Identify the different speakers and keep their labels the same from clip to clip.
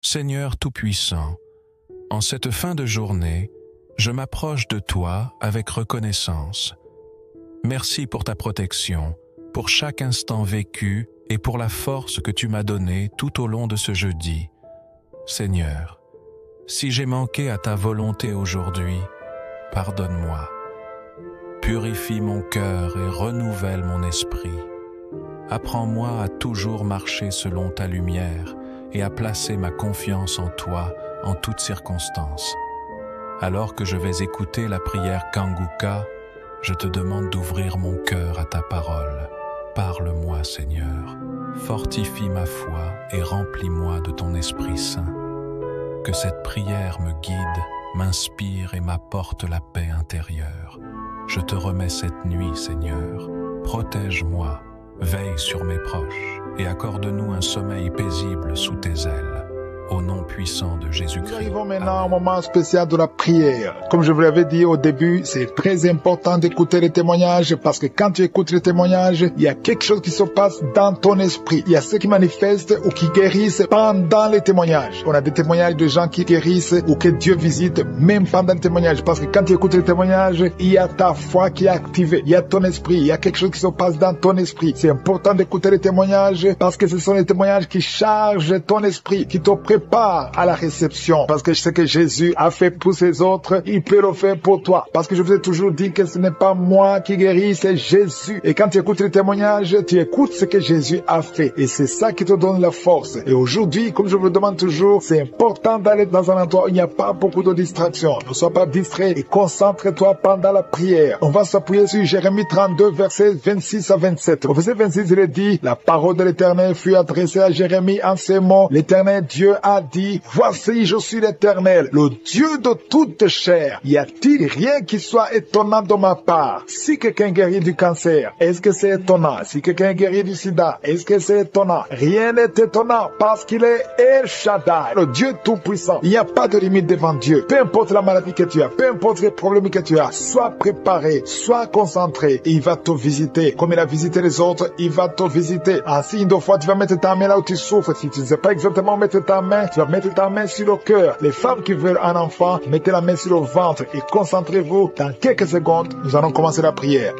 Speaker 1: Seigneur Tout-Puissant, en cette fin de journée, je m'approche de toi avec reconnaissance. Merci pour ta protection, pour chaque instant vécu et pour la force que tu m'as donnée tout au long de ce jeudi. Seigneur, si j'ai manqué à ta volonté aujourd'hui, pardonne-moi. Purifie mon cœur et renouvelle mon esprit. Apprends-moi à toujours marcher selon ta lumière et à placer ma confiance en toi en toutes circonstances. Alors que je vais écouter la prière Kanguka, je te demande d'ouvrir mon cœur à ta parole. Parle-moi, Seigneur. Fortifie ma foi et remplis-moi de ton Esprit Saint. Que cette prière me guide, m'inspire et m'apporte la paix intérieure. Je te remets cette nuit, Seigneur. Protège-moi, veille sur mes proches et accorde-nous un sommeil paisible sous tes ailes. Au nom puissant de Jésus-Christ.
Speaker 2: Nous arrivons maintenant au moment spécial de la prière. Comme je vous l'avais dit au début, c'est très important d'écouter les témoignages parce que quand tu écoutes les témoignages, il y a quelque chose qui se passe dans ton esprit. Il y a ceux qui manifestent ou qui guérissent pendant les témoignages. On a des témoignages de gens qui guérissent ou que Dieu visite même pendant les témoignages. Parce que quand tu écoutes les témoignages, il y a ta foi qui est activée. Il y a ton esprit. Il y a quelque chose qui se passe dans ton esprit. C'est important d'écouter les témoignages parce que ce sont les témoignages qui chargent ton esprit, qui te prépare à la réception. Parce que je sais que Jésus a fait pour ses autres, il peut le faire pour toi. Parce que je vous ai toujours dit que ce n'est pas moi qui guéris, c'est Jésus. Et quand tu écoutes les témoignages, tu écoutes ce que Jésus a fait. Et c'est ça qui te donne la force. Et aujourd'hui, comme je vous le demande toujours, c'est important d'aller dans un endroit où il n'y a pas beaucoup de distractions. Ne sois pas distrait et concentre-toi pendant la prière. On va s'appuyer sur Jérémie 32, versets 26 à 27. Au verset 26, il est dit, la parole de l'Éternel fut adressée à Jérémie en ces mots. L'Éternel Dieu a dit, voici je suis l'Éternel, le Dieu de toute chair. Y a-t-il rien qui soit étonnant de ma part? Si quelqu'un guérit du cancer, est-ce que c'est étonnant? Si quelqu'un guérit du sida, est-ce que c'est étonnant? Rien n'est étonnant parce qu'il est El Shaddai, le Dieu tout-puissant. Il n'y a pas de limite devant Dieu. Peu importe la maladie que tu as, peu importe les problèmes que tu as, sois préparé, sois concentré et il va te visiter. Comme il a visité les autres, il va te visiter. En signe de foi, tu vas mettre ta main là où tu souffres. Si tu ne sais pas exactement mettre ta main, tu vas mettre ta main sur le cœur. Les femmes qui veulent un enfant, mettez la main sur le ventre et concentrez-vous. Dans quelques secondes, nous allons commencer la prière.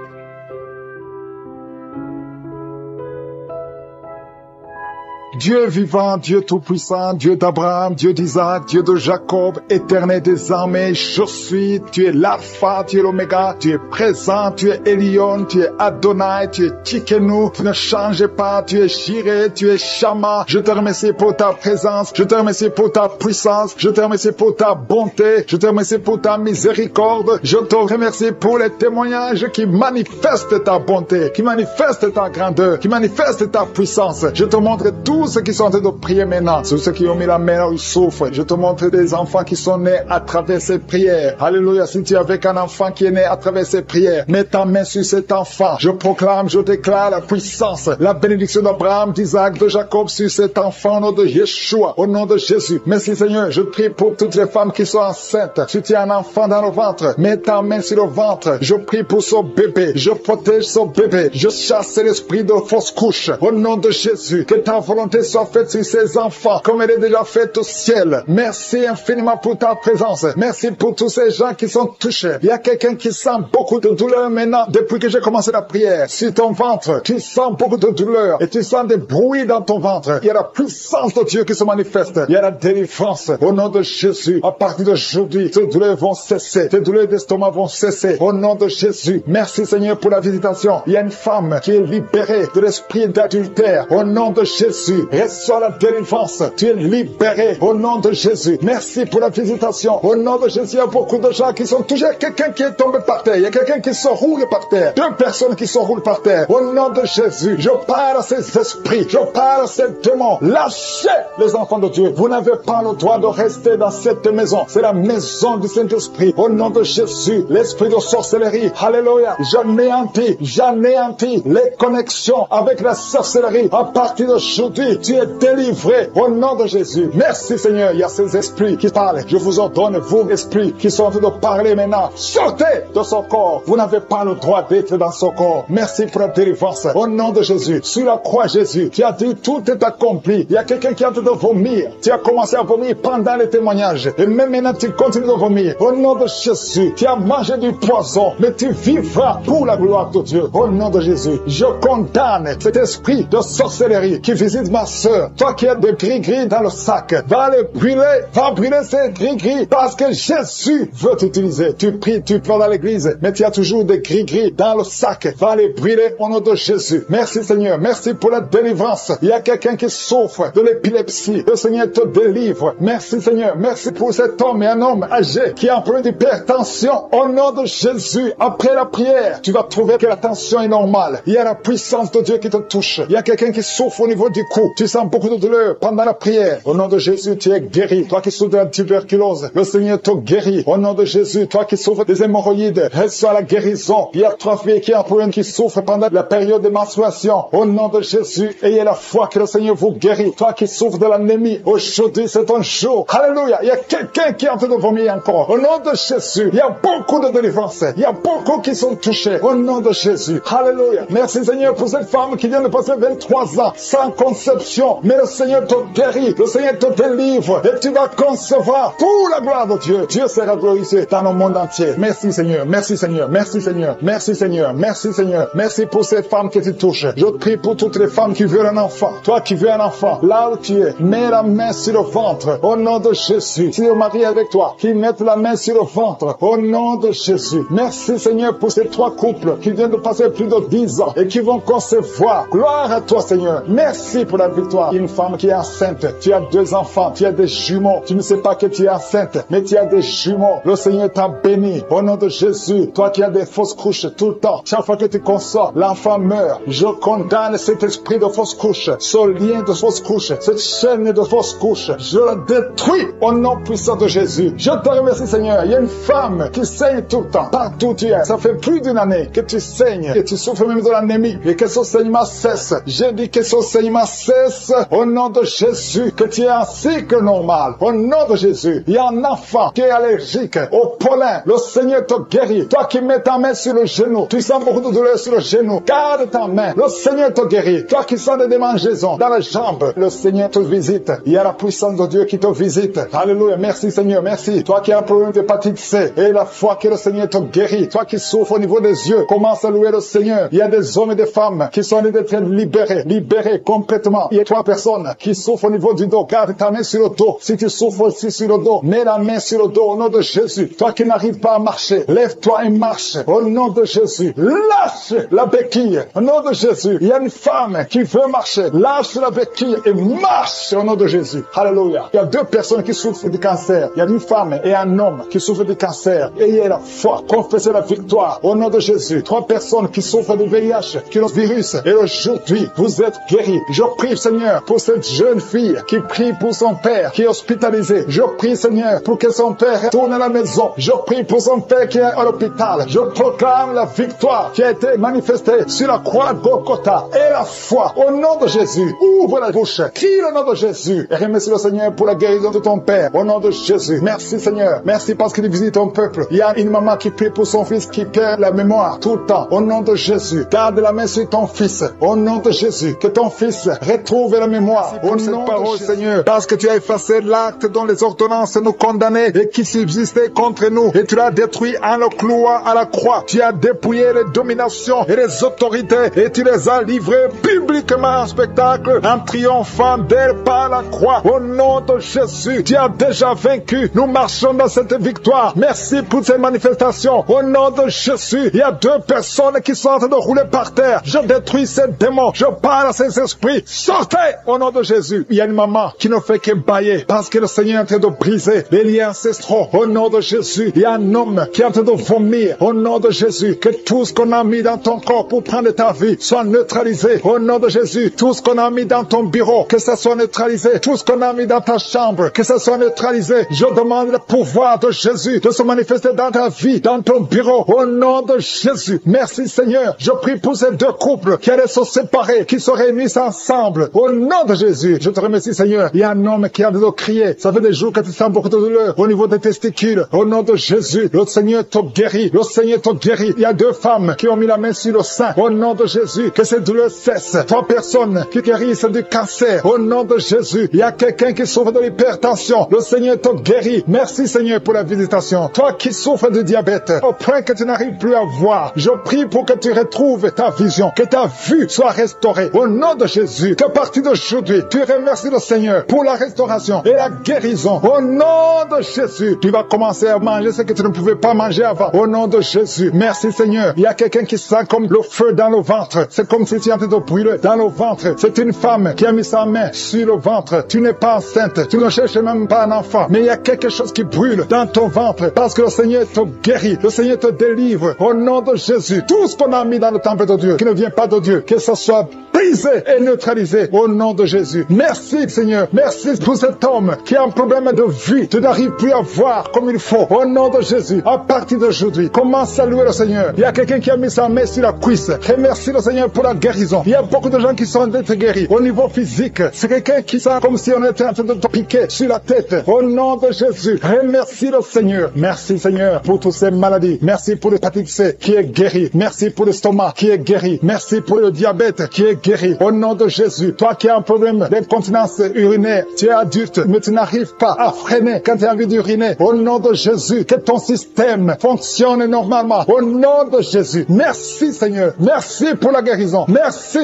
Speaker 2: Dieu vivant, Dieu tout-puissant, Dieu d'Abraham, Dieu d'Isaac, Dieu de Jacob, éternel des armées, je suis, tu es l'alpha, tu es l'oméga, tu es présent, tu es Elion, tu es Adonai, tu es Tsikenu, tu ne changes pas, tu es Jireh, tu es Shama. Je te remercie pour ta présence, je te remercie pour ta puissance, je te remercie pour ta bonté, je te remercie pour ta miséricorde, je te remercie pour les témoignages qui manifestent ta bonté, qui manifestent ta grandeur, qui manifestent ta puissance. Je te montre tout ceux qui sont en train de prier maintenant, ceux qui ont mis la main là où ils souffrent. Je te montre des enfants qui sont nés à travers ces prières. Alléluia, si tu es avec un enfant qui est né à travers ces prières, mets ta main sur cet enfant. Je proclame, je déclare la puissance, la bénédiction d'Abraham, d'Isaac, de Jacob sur cet enfant au nom de Yeshua, au nom de Jésus. Merci Seigneur, je prie pour toutes les femmes qui sont enceintes. Si tu as un enfant dans le ventre, mets ta main sur le ventre. Je prie pour son bébé, je protège son bébé, je chasse l'esprit de fausse couche. Au nom de Jésus, que ta volonté soit faite sur ces enfants comme elle est déjà faite au ciel. Merci infiniment pour ta présence. Merci pour tous ces gens qui sont touchés. Il y a quelqu'un qui sent beaucoup de douleur maintenant depuis que j'ai commencé la prière. Sur ton ventre, tu sens beaucoup de douleur et tu sens des bruits dans ton ventre. Il y a la puissance de Dieu qui se manifeste. Il y a la délivrance au nom de Jésus. À partir d'aujourd'hui, tes douleurs vont cesser. Tes douleurs d'estomac vont cesser au nom de Jésus. Merci Seigneur pour la visitation. Il y a une femme qui est libérée de l'esprit d'adultère au nom de Jésus. Reçois la délivrance. Tu es libéré au nom de Jésus. Merci pour la visitation. Au nom de Jésus, il y a beaucoup de gens qui sont touchés. Il y a quelqu'un qui est tombé par terre. Il y a quelqu'un qui se roule par terre. 2 personnes qui se roulent par terre. Au nom de Jésus, je parle à ces esprits. Je parle à ces démons. Lâchez les enfants de Dieu. Vous n'avez pas le droit de rester dans cette maison. C'est la maison du Saint-Esprit. Au nom de Jésus, l'esprit de sorcellerie. Alléluia. J'anéantis les connexions avec la sorcellerie. À partir d'aujourd'hui, guéri, tu es délivré au nom de Jésus. Merci Seigneur, il y a ces esprits qui parlent. Je vous ordonne, vous esprits qui sont en train de parler maintenant, sortez de son corps. Vous n'avez pas le droit d'être dans son corps. Merci pour la délivrance. Au nom de Jésus, sur la croix Jésus, tu as dit tout est accompli. Il y a quelqu'un qui est en train de vomir. Tu as commencé à vomir pendant les témoignages. Et même maintenant tu continues de vomir. Au nom de Jésus, tu as mangé du poison, mais tu vivras pour la gloire de Dieu. Au nom de Jésus, je condamne cet esprit de sorcellerie qui visite ma soeur. Toi qui as des gris-gris dans le sac, va les brûler, va brûler ces gris-gris parce que Jésus veut t'utiliser. Tu pries, tu vas dans l'église, mais tu as toujours des gris-gris dans le sac. Va les brûler au nom de Jésus. Merci Seigneur, merci pour la délivrance. Il y a quelqu'un qui souffre de l'épilepsie. Le Seigneur te délivre. Merci Seigneur, merci pour cet homme et un homme âgé qui a un problème d'hypertension. Au nom de Jésus, après la prière, tu vas trouver que la tension est normale. Il y a la puissance de Dieu qui te touche. Il y a quelqu'un qui souffre au niveau du cou. Tu sens beaucoup de douleur pendant la prière. Au nom de Jésus, tu es guéri. Toi qui souffres de la tuberculose, le Seigneur te guérit. Au nom de Jésus, toi qui souffres des hémorroïdes, reçois la guérison. Il y a 3 filles qui ont un problème qui souffrent pendant la période de menstruation. Au nom de Jésus, ayez la foi que le Seigneur vous guérit. Toi qui souffres de l'anémie, aujourd'hui c'est ton jour. Alléluia. Il y a quelqu'un qui est en train de vomir encore. Au nom de Jésus, il y a beaucoup de délivrance. Il y a beaucoup qui sont touchés. Au nom de Jésus. Alléluia. Merci Seigneur pour cette femme qui vient de passer 23 ans sans conception. Mais le Seigneur te guérit. Le Seigneur te délivre. Et tu vas concevoir pour la gloire de Dieu. Dieu sera glorifié dans le monde entier. Merci Seigneur. Merci Seigneur. Merci Seigneur. Merci Seigneur. Merci Seigneur. Merci pour ces femmes qui te touchent. Je prie pour toutes les femmes qui veulent un enfant. Toi qui veux un enfant, là où tu es, mets la main sur le ventre. Au nom de Jésus. Si le mari est avec toi, qu'il mette la main sur le ventre. Au nom de Jésus. Merci Seigneur pour ces 3 couples qui viennent de passer plus de 10 ans et qui vont concevoir. Gloire à toi Seigneur. Merci pour la victoire. Une femme qui est enceinte. Tu as 2 enfants. Tu as des jumeaux. Tu ne sais pas que tu es enceinte, mais tu as des jumeaux. Le Seigneur t'a béni. Au nom de Jésus. Toi qui as des fausses couches tout le temps. Chaque fois que tu consors, l'enfant meurt. Je condamne cet esprit de fausse couche. Ce lien de fausse couche. Cette chaîne de fausse couche. Je la détruis au nom puissant de Jésus. Je te remercie Seigneur. Il y a une femme qui saigne tout le temps. Partout où tu es. Ça fait plus d'une année que tu saignes. Et tu souffres même de l'anémie. Et que ce saignement cesse. J'ai dit que ce saignement cesse. Au nom de Jésus. Que tu es un cycle normal. Au nom de Jésus. Il y a un enfant qui est allergique au pollen. Le Seigneur te guérit. Toi qui mets ta main sur le genou. Tu sens beaucoup de douleur sur le genou. Garde ta main. Le Seigneur te guérit. Toi qui sens des démangeaisons dans les jambes. Le Seigneur te visite. Il y a la puissance de Dieu qui te visite. Alléluia. Merci Seigneur. Merci. Toi qui as un problème d'hépatite C. Et la foi que le Seigneur te guérit. Toi qui souffres au niveau des yeux. Commence à louer le Seigneur. Il y a des hommes et des femmes qui sont en train d'être libérés. Libérés complètement. Il y a 3 personnes qui souffrent au niveau du dos. Garde ta main sur le dos. Si tu souffres aussi sur le dos, mets la main sur le dos au nom de Jésus. Toi qui n'arrives pas à marcher, lève-toi et marche au nom de Jésus. Lâche la béquille au nom de Jésus. Il y a une femme qui veut marcher. Lâche la béquille et marche au nom de Jésus. Alléluia. Il y a 2 personnes qui souffrent du cancer. Il y a une femme et un homme qui souffrent du cancer. Ayez la foi. Confessez la victoire au nom de Jésus. 3 personnes qui souffrent du VIH, qui ont le virus. Et aujourd'hui, vous êtes guéris. Je prie, Seigneur, pour cette jeune fille qui prie pour son père qui est hospitalisé. Je prie, Seigneur, pour que son père retourne à la maison. Je prie pour son père qui est à l'hôpital. Je proclame la victoire qui a été manifestée sur la croix de Golgotha. Et la foi au nom de Jésus. Ouvre la bouche. Crie le nom de Jésus. Et remercie le Seigneur pour la guérison de ton père. Au nom de Jésus. Merci, Seigneur. Merci parce qu'il visite ton peuple. Il y a une maman qui prie pour son fils qui perd la mémoire tout le temps. Au nom de Jésus. Garde la main sur ton fils. Au nom de Jésus. Que ton fils retrouve la mémoire. Au nom de Jésus. Seigneur, parce que tu as effacé l'acte dont les ordonnances nous condamnaient et qui subsistait contre nous. Et tu l'as détruit en le clouant à la croix. Tu as dépouillé les dominations et les autorités et tu les as livrées publiquement en spectacle en triomphant d'elles par la croix. Au nom de Jésus, tu as déjà vaincu. Nous marchons dans cette victoire. Merci pour ces manifestations. Au nom de Jésus, il y a 2 personnes qui sont en train de rouler par terre. Je détruis ces démons. Je parle à ces esprits. Sortez au nom de Jésus. Il y a une maman qui ne fait que bailler parce que le Seigneur est en train de briser les liens ancestraux. Au nom de Jésus, il y a un homme qui est en train de vomir. Au nom de Jésus, que tout ce qu'on a mis dans ton corps pour prendre ta vie soit neutralisé. Au nom de Jésus, tout ce qu'on a mis dans ton bureau, que ça soit neutralisé. Tout ce qu'on a mis dans ta chambre, que ça soit neutralisé. Je demande le pouvoir de Jésus de se manifester dans ta vie, dans ton bureau. Au nom de Jésus. Merci Seigneur. Je prie pour ces 2 couples qui allaient se séparer, qui se réunissent ensemble. guérissable. Au nom de Jésus, je te remercie, Seigneur. Il y a un homme qui a de crier. Ça fait des jours que tu sens beaucoup de douleur au niveau des testicules. Au nom de Jésus, le Seigneur te guérit. Le Seigneur te guérit. Il y a 2 femmes qui ont mis la main sur le sein. Au nom de Jésus, que ces douleurs cessent. 3 personnes qui guérissent du cancer. Au nom de Jésus, il y a quelqu'un qui souffre de l'hypertension. Le Seigneur te guérit. Merci, Seigneur, pour la visitation. Toi qui souffres de diabète, au point que tu n'arrives plus à voir, je prie pour que tu retrouves ta vision, que ta vue soit restaurée. Au nom de Jésus, qu'à partir d'aujourd'hui, tu remercies le Seigneur pour la restauration et la guérison. Au nom de Jésus, tu vas commencer à manger ce que tu ne pouvais pas manger avant. Au nom de Jésus, merci Seigneur. Il y a quelqu'un qui sent comme le feu dans le ventre. C'est comme si tu étais en train de brûler dans le ventre. C'est une femme qui a mis sa main sur le ventre. Tu n'es pas enceinte, tu ne cherches même pas un enfant, mais il y a quelque chose qui brûle dans ton ventre parce que le Seigneur te guérit, le Seigneur te délivre. Au nom de Jésus, tout ce qu'on a mis dans le temple de Dieu, qui ne vient pas de Dieu, que ce soit brisé et neutralisé au nom de Jésus. Merci Seigneur, merci pour cet homme qui a un problème de vue, tu n'arrives plus à voir comme il faut. Au nom de Jésus, à partir d'aujourd'hui, commence à louer le Seigneur. Il y a quelqu'un qui a mis sa main sur la cuisse. Remercie le Seigneur pour la guérison. Il y a beaucoup de gens qui sont d'être guéris au niveau physique. C'est quelqu'un qui sent comme si on était en train de te piquer sur la tête. Au nom de Jésus, remercie le Seigneur. Merci Seigneur pour toutes ces maladies. Merci pour l'hépatite C qui est guéri. Merci pour l'estomac qui est guéri. Merci pour le diabète qui est guéri. Au nom de Jésus, toi qui as un problème d'incontinence urinaire, tu es adulte, mais tu n'arrives pas à freiner quand tu as envie d'uriner. Au nom de Jésus, que ton système fonctionne normalement. Au nom de Jésus, merci Seigneur. Merci pour la guérison. Merci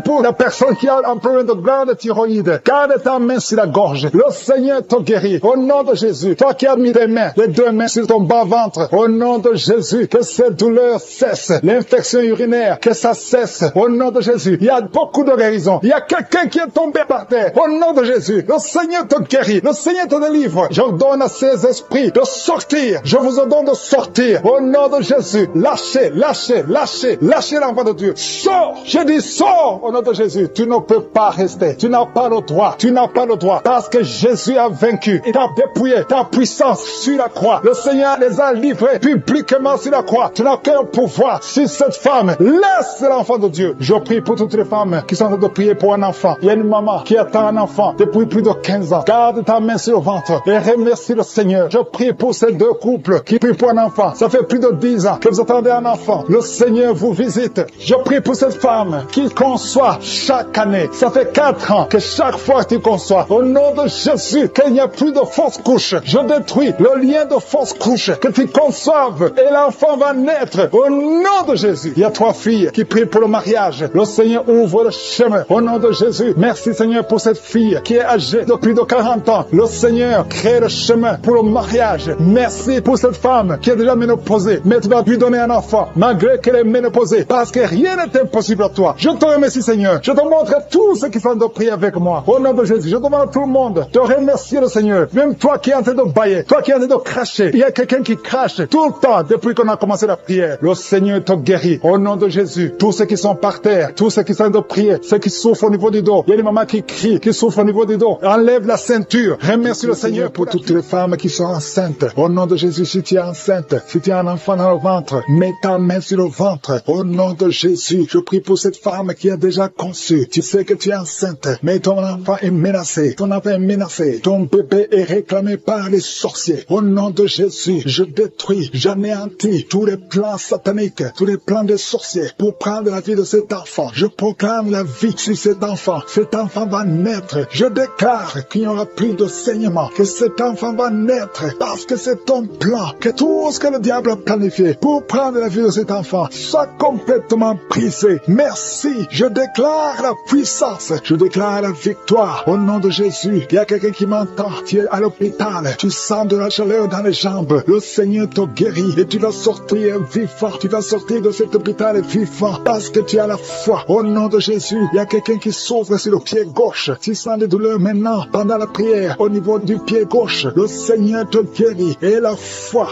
Speaker 2: pour la personne qui a un problème de glande thyroïde. Garde ta main sur la gorge. Le Seigneur te guérit. Au nom de Jésus, toi qui as mis les mains, les 2 mains sur ton bas-ventre. Au nom de Jésus, que cette douleur cesse. L'infection urinaire, que ça cesse. Au nom de Jésus, il y a beaucoup de guérison. Il y a quelqu'un qui est tombé par terre. Au nom de Jésus, le Seigneur te guérit. Le Seigneur te délivre. J'ordonne à ces esprits de sortir. Je vous ordonne de sortir. Au nom de Jésus, lâchez l'enfant de Dieu. Sors. Je dis sors au nom de Jésus. Tu ne peux pas rester. Tu n'as pas le droit. Tu n'as pas le droit. Parce que Jésus a vaincu. Il t'a dépouillé ta puissance sur la croix. Le Seigneur les a livrés publiquement sur la croix. Tu n'as aucun pouvoir sur cette femme. Laisse l'enfant de Dieu. Je prie pour toutes les femmes qui sont en train de prier pour un enfant. Il y a une maman qui attend un enfant depuis plus de 15 ans. Garde ta main sur le ventre et remercie le Seigneur. Je prie pour ces 2 couples qui prient pour un enfant. Ça fait plus de 10 ans que vous attendez un enfant. Le Seigneur vous visite. Je prie pour cette femme qui conçoit chaque année. Ça fait 4 ans que chaque fois que tu conçois, au nom de Jésus, qu'il n'y a plus de fausses couches. Je détruis le lien de fausses couches. Que tu conçoives et l'enfant va naître. Au nom de Jésus. Il y a 3 filles qui prient pour le mariage. Le Seigneur ouvre le chemin. Au nom de Jésus. Merci Seigneur pour cette fille qui est âgée de plus de 40 ans. Le Seigneur crée le chemin pour le mariage. Merci pour cette femme qui est déjà ménopausée. Mais tu vas lui donner un enfant malgré qu'elle est ménopausée. Parce que rien n'est impossible à toi. Je te remercie Seigneur. Je te montre tous ceux qui sont de prier avec moi. Au nom de Jésus. Je demande à tout le monde de remercier le Seigneur. Même toi qui es en train de bailler. Toi qui es en train de cracher. Il y a quelqu'un qui crache tout le temps depuis qu'on a commencé la prière. Le Seigneur te guérit. Au nom de Jésus. Tous ceux qui sont par terre. Tous ceux qui sont en train de prier. Ceux qui souffrent au niveau du dos. Il y a des mamans qui crient, qui souffrent au niveau du dos. Enlève la ceinture. Remercie le Seigneur pour toutes les femmes qui sont enceintes. Au nom de Jésus, si tu es enceinte, si tu as un enfant dans le ventre, mets ta main sur le ventre. Au nom de Jésus, je prie pour cette femme qui a déjà conçu. Tu sais que tu es enceinte, mais ton enfant est menacé. Ton enfant est menacé. Ton bébé est réclamé par les sorciers. Au nom de Jésus, je détruis, j'anéantis tous les plans sataniques, tous les plans des sorciers pour prendre la vie de cet enfant. Je proclame la vie sur cet enfant. Cet enfant va naître. Je déclare qu'il n'y aura plus de saignement, que cet enfant va naître parce que c'est ton plan, que tout ce que le diable a planifié pour prendre la vie de cet enfant soit complètement brisé. Merci. Je déclare la puissance. Je déclare la victoire au nom de Jésus. Il y a quelqu'un qui m'entend. Tu es à l'hôpital. Tu sens de la chaleur dans les jambes. Le Seigneur te guérit et tu vas sortir vivant. Tu vas sortir de cet hôpital vivant parce que tu as la foi. Au nom de Jésus, il y a quelqu'un qui souffre sur le pied gauche. Tu sens des douleurs maintenant pendant la prière au niveau du pied gauche. Le Seigneur te guérit. Et la foi.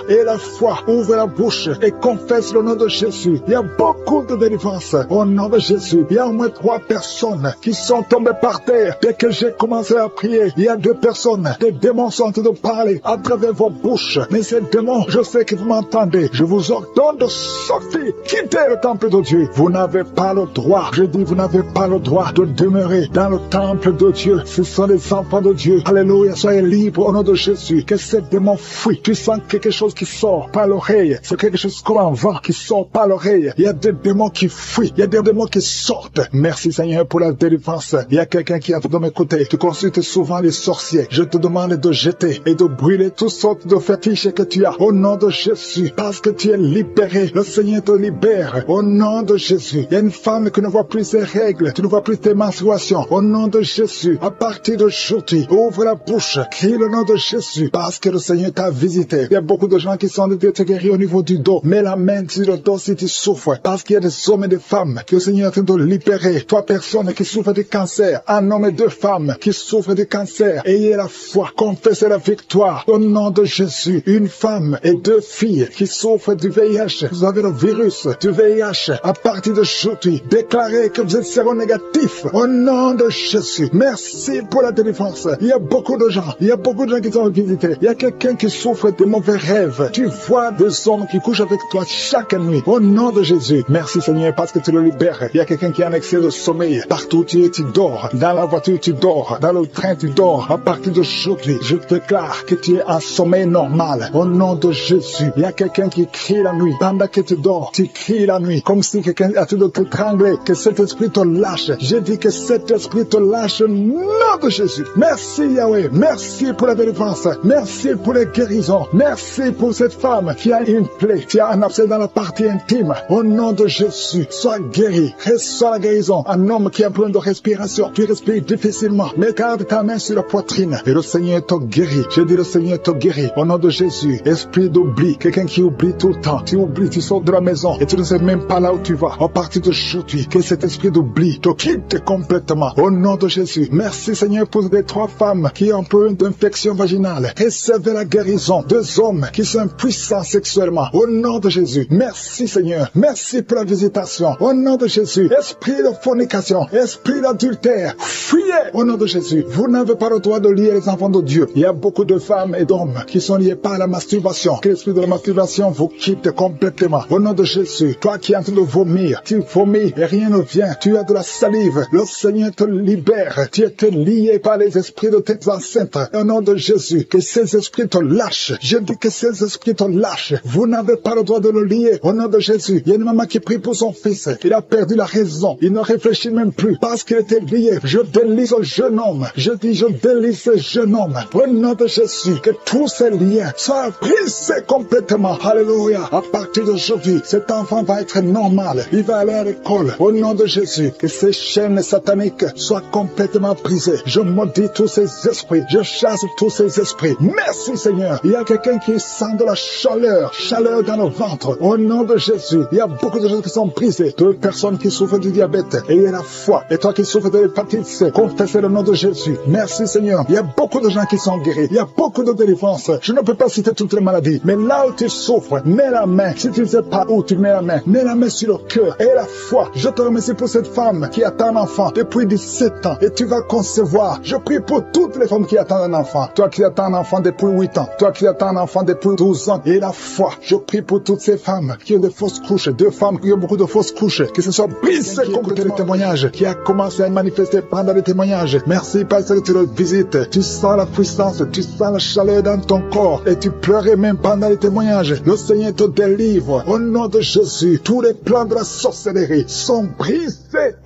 Speaker 2: Ouvre la bouche et confesse le nom de Jésus. Il y a beaucoup de délivrance au nom de Jésus. Il y a au moins 3 personnes qui sont tombées par terre. Dès que j'ai commencé à prier, il y a 2 personnes. Des démons sont en train de parler à travers vos bouches. Mais ces démons, je sais que vous m'entendez. Je vous ordonne de sortir. Quittez le temple de Dieu. Vous n'avez pas le droit. Je dis merci, vous n'avez pas le droit de demeurer dans le temple de Dieu. Ce sont les enfants de Dieu. Alléluia, soyez libres au nom de Jésus. Que ces démons fuient. Tu sens quelque chose qui sort par l'oreille. C'est quelque chose comme un vent qui sort par l'oreille. Il y a des démons qui fuient. Il y a des démons qui sortent. Merci Seigneur pour la délivrance. Il y a quelqu'un qui a de m'écouter. Tu consultes souvent les sorciers. Je te demande de jeter et de brûler toutes sortes de fétiches que tu as. Au nom de Jésus. Parce que tu es libéré. Le Seigneur te libère. Au nom de Jésus. Il y a une femme qui ne voit plus ses règles. Tu ne vois plus tes menstruations. Au nom de Jésus. À partir d'aujourd'hui, ouvre la bouche. Crie le nom de Jésus. Parce que le Seigneur t'a visité. Il y a beaucoup de gens qui sont te guérir au niveau du dos. Mets la main sur le dos si tu souffres. Parce qu'il y a des hommes et des femmes que le Seigneur est en train de libérer. Toi, personne qui souffre de cancer. Un homme et deux femmes qui souffrent de cancer. Ayez la foi. Confessez la victoire. Au nom de Jésus. Une femme et deux filles qui souffrent du VIH. Vous avez le virus du VIH. À partir d'aujourd'hui, déclarez que vous êtes séronégatif. Au nom de Jésus. Merci pour la délivrance. Il y a beaucoup de gens. Il y a beaucoup de gens qui sont visités. Il y a quelqu'un qui souffre de mauvais rêves. Tu vois des hommes qui couchent avec toi chaque nuit. Au nom de Jésus. Merci Seigneur parce que tu le libères. Il y a quelqu'un qui a un excès de sommeil. Partout tu dors. Dans la voiture tu dors. Dans le train tu dors. À partir d'aujourd'hui, je déclare que tu es en sommeil normal. Au nom de Jésus. Il y a quelqu'un qui crie la nuit. Pendant que tu dors, tu cries la nuit. Comme si quelqu'un a tout de t'étrangler. Que cet esprit te lâche. J'ai dit que cet esprit te lâche au nom de Jésus. Merci Yahweh. Merci pour la délivrance. Merci pour les guérisons. Merci pour cette femme qui a une plaie, qui a un abcès dans la partie intime. Au nom de Jésus, sois guéri. Reçois la guérison. Un homme qui a un problème de respiration. Tu respires difficilement. Mais garde ta main sur la poitrine. Et le Seigneur te guérit. Je dis le Seigneur te guérit. Au nom de Jésus, esprit d'oubli. Quelqu'un qui oublie tout le temps. Tu oublies, tu sors de la maison et tu ne sais même pas là où tu vas. À partir d'aujourd'hui, que cet esprit d'oubli te quitte complètement. Au nom de Jésus. Merci Seigneur pour les trois femmes qui ont un peu d'infection vaginale. Recevez la guérison. Deux hommes qui sont puissants sexuellement. Au nom de Jésus. Merci Seigneur. Merci pour la visitation. Au nom de Jésus. Esprit de fornication. Esprit d'adultère. Fuyez. Au nom de Jésus. Vous n'avez pas le droit de lier les enfants de Dieu. Il y a beaucoup de femmes et d'hommes qui sont liés par la masturbation. Que l'esprit de la masturbation vous quitte complètement. Au nom de Jésus. Toi qui es en train de vomir. Tu vomis et rien ne vient. Tu as de la salive. Le Seigneur te libère. Tu es lié par les esprits de tes ancêtres. Au nom de Jésus. Que ces esprits te lâchent. Je dis que ces esprits te lâchent. Vous n'avez pas le droit de le lier. Au nom de Jésus. Il y a une maman qui prie pour son fils. Il a perdu la raison. Il ne réfléchit même plus. Parce qu'il était lié. Je délie ce jeune homme. Je dis je délie ce jeune homme. Au nom de Jésus. Que tous ces liens soient brisés complètement. Alléluia. À partir d'aujourd'hui, cet enfant va être normal. Il va aller à l'école. Au nom de Jésus. Que ces chaînes sataniques soient complètement brisées. Je maudis tous ces esprits. Je chasse tous ces esprits. Merci Seigneur. Il y a quelqu'un qui sent de la chaleur dans le ventre. Au nom de Jésus, il y a beaucoup de gens qui sont brisés. De personnes qui souffrent du diabète. Ayez la foi. Et toi qui souffres de l'hépatite C, confessez le nom de Jésus. Merci Seigneur. Il y a beaucoup de gens qui sont guéris. Il y a beaucoup de délivrances. Je ne peux pas citer toutes les maladies. Mais là où tu souffres, mets la main. Si tu ne sais pas où tu mets la main sur le cœur. Et la foi. Je te remercie pour cette femme qui attend un enfant depuis 17 ans. Et tu vas concevoir. Je prie pour toutes les femmes qui attendent un enfant. Toi qui attends un enfant depuis 8 ans. Toi qui attends un enfant depuis 12 ans. Et la foi. Je prie pour toutes ces femmes qui ont des fausses couches. Deux femmes qui ont beaucoup de fausses couches. Que ce soit brisé contre les témoignages. Qui a commencé à manifester pendant les témoignages. Merci parce que tu le visites. Tu sens la puissance. Tu sens la chaleur dans ton corps. Et tu pleurais même pendant les témoignages. Le Seigneur te délivre. Au nom de Jésus. Tous les plans de la sorcellerie sont brisés.